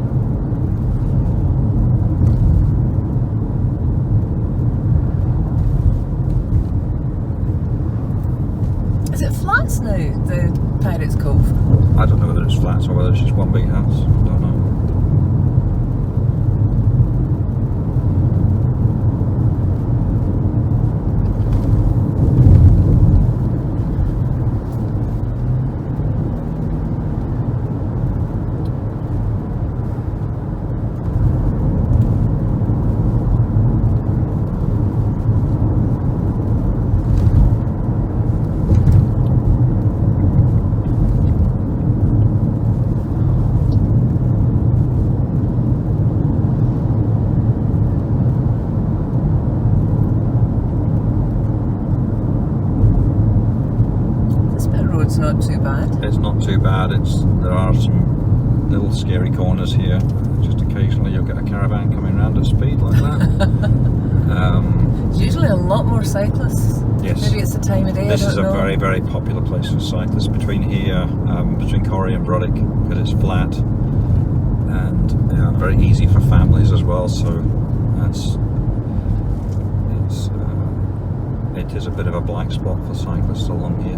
Is it flats now, the Pirates Cove? I don't know whether it's flats or whether it's just one big house. I don't know. too bad. There are some little scary corners here. Just occasionally you'll get a caravan coming around at speed like that. There's usually a lot more cyclists. Yes. Maybe it's the time of day. This I is don't a know. very, very popular place for cyclists between here, between Corrie and Brodick, because it's flat and very easy for families as well. So it is a bit of a black spot for cyclists along here.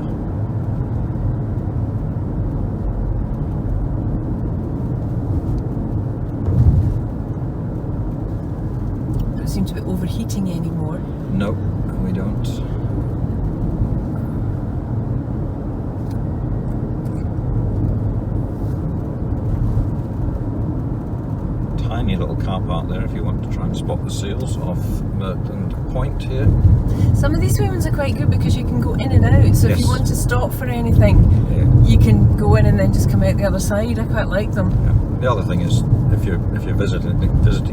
Don't seem to be overheating anymore. No, we don't. Tiny little car park there if you want to try and spot the seals off Mertland Point here. Some of these ones are quite good because you can go in and out. So if Yes. you want to stop for anything, Yeah. you can go in and then just come out the other side. I quite like them. Yeah. The other thing is, if you're visiting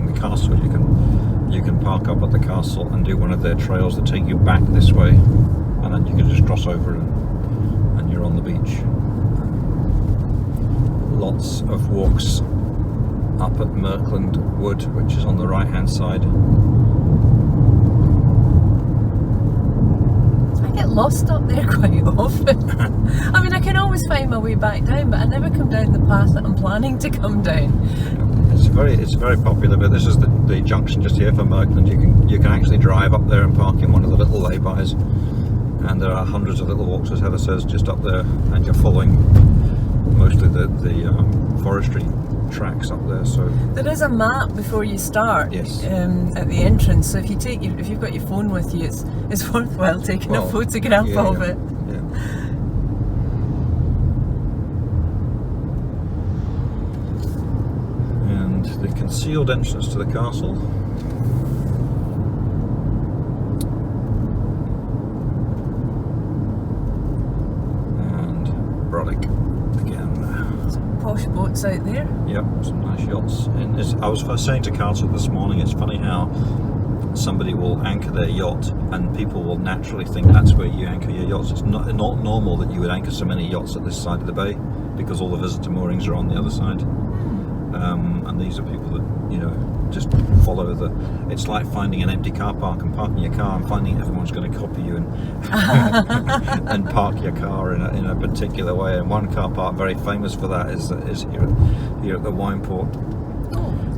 the castle, you can park up at the castle and do one of their trails that take you back this way, and then you can just cross over and you're on the beach. Lots of walks up at Merkland Wood, which is on the right hand side. I get lost up there quite often. I mean, I can always find my way back down, but I never come down the path that I'm planning to come down. It's a very popular bit. This is the junction just here for Merkland. You can actually drive up there and park in one of the little lay-bys, and there are hundreds of little walks, as Heather says, just up there, and you're following mostly the forestry tracks up there. So There is a map before you start. Yes. At the entrance. So if you've got your phone with you, it's worthwhile taking a photograph of it. Yeah. And the concealed entrance to the castle. And Brodick again. Some posh boats out there. Yep, some nice yachts. And I was saying to Carter this morning, it's funny how somebody will anchor their yacht and people will naturally think that's where you anchor your yachts. It's not normal that you would anchor so many yachts at this side of the bay, because all the visitor moorings are on the other side. And these are people that, just follow it's like finding an empty car park and parking your car and finding everyone's going to copy you and and park your car in a particular way. And one car park very famous for that is here at the wine port.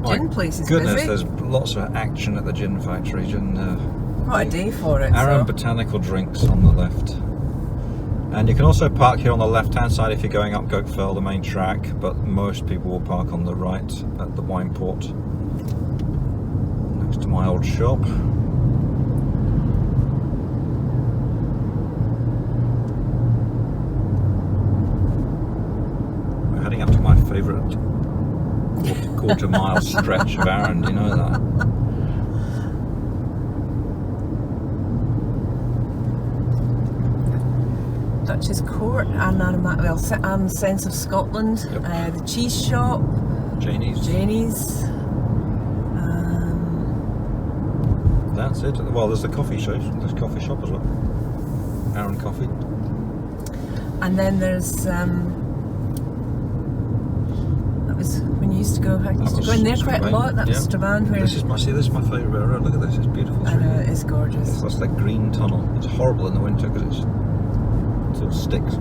Gin place is Goodness, busy. there's lots of action at the gin factory. What a day for it. Arran so. Botanical Drinks on the left. And you can also park here on the left hand side if you're going up Goatfell, the main track, but most people will park on the right at the wine port, next to my old shop. We're heading up to my favourite quarter mile stretch of Arran, do you know that? Duchess Court, Anne Sense of Scotland, Yep. the cheese shop, Janie's. That's it. Well, there's the coffee shop. There's a coffee shop as well. Arran Coffee. and then there's that was when you used to go. I used to go in there quite a lot. That was Strabane. Where This is my favourite bit of road. Look at this. It's beautiful. I know, it is gorgeous. That's that green tunnel. It's horrible in the winter because it's all sticks.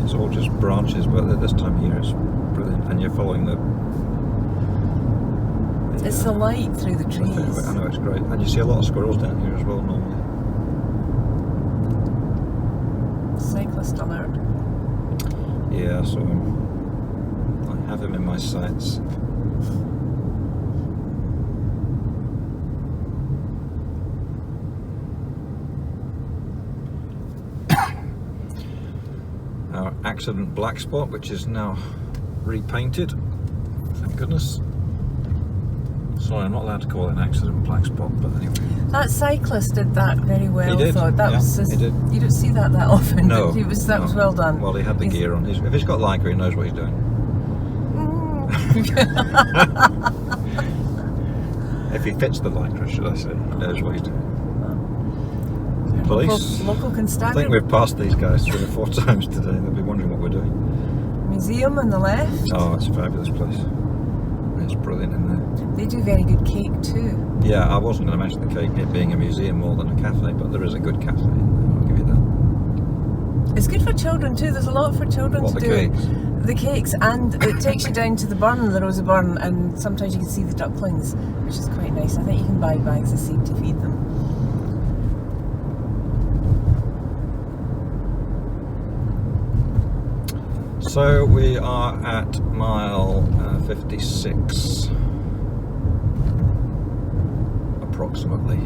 It's all just branches, but at this time of year it's brilliant. And you're following It's the light through the trees. I know, it's great. And you see a lot of squirrels down here as well normally. Cyclist alert. Yeah, so I have him in my sights. Our accident black spot, which is now repainted, thank goodness. Sorry, I'm not allowed to call it an accident black spot, but anyway. That cyclist did that very well. He did, I thought that yeah, was just, he did. You don't see that often. No, but that was well done. Well, he had the gear on. If he's got Leica, he knows what he's doing. If he fits the Leica, should I say, he knows what he's doing. Police. Local I constabulary. think we've passed these guys 3 or 4 times today. They'll be wondering what we're doing. museum on the left. Oh, it's a fabulous place. It's brilliant in there. They do very good cake too. Yeah, I wasn't going to mention the cake, it being a museum more than a cafe, but there is a good cafe in there, I'll give you that. It's good for children too. There's a lot for children What, to the do. cakes? The cakes, and it takes you down to the burn, the Rosa Burn, and sometimes you can see the ducklings, which is quite nice. I think you can buy bags of seed to feed them. So we are at mile 56, approximately.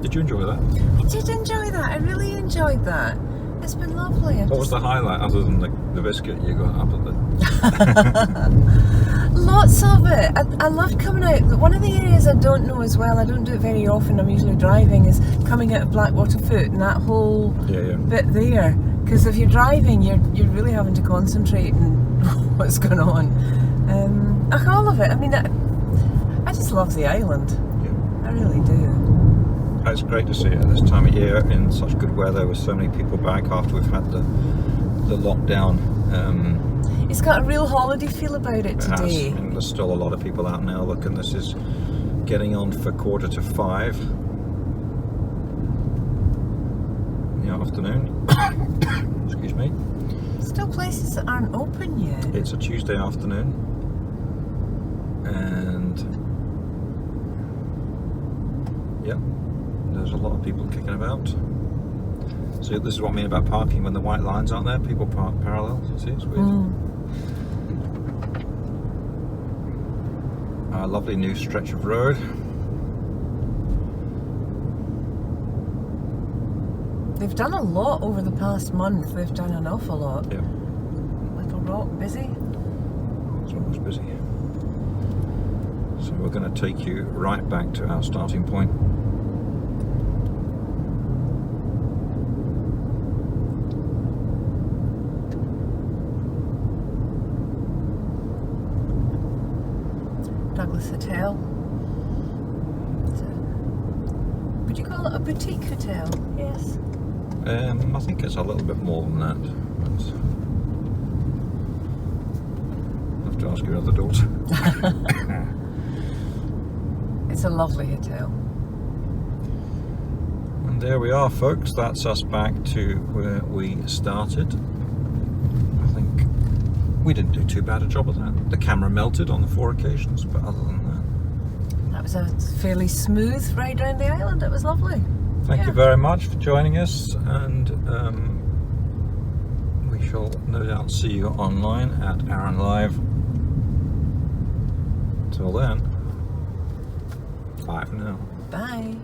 Did you enjoy that? I did enjoy that. I really enjoyed that. It's been lovely. What was the highlight other than the biscuit you got up at the... Lots of it. I love coming out. One of the areas I don't know as well, I don't do it very often, I'm usually driving, is coming out of Blackwater Foot and that whole bit there. Because if you're driving, you're really having to concentrate on what's going on. All of it. I mean, I just love the island. Yeah. I really do. It's great to see it at this time of year in such good weather with so many people back after we've had the lockdown. It's got a real holiday feel about it today. And there's still a lot of people out now. Look, and this is getting on for 4:45 in the afternoon. Excuse me. Still places that aren't open yet. It's a Tuesday afternoon, and yeah, there's a lot of people kicking about. So this is what I mean about parking when the white lines aren't there. People park parallel. See, it's weird. A lovely new stretch of road. They've done a lot over the past month. They've done an awful lot. Yeah. Little Rock, busy? It's almost busy. So we're going to take you right back to our starting point. Douglas Hotel. Would you call it a boutique hotel? Yes. I think it's a little bit more than that. I'll have to ask your other daughter. It's a lovely hotel. And there we are, folks. That's us back to where we started. I think we didn't do too bad a job of that. The camera melted on the 4 occasions, but other than That was a fairly smooth ride around the island. It was lovely. thank you very much for joining us, and we shall no doubt see you online at Arran Live. Till then, bye for now. Bye.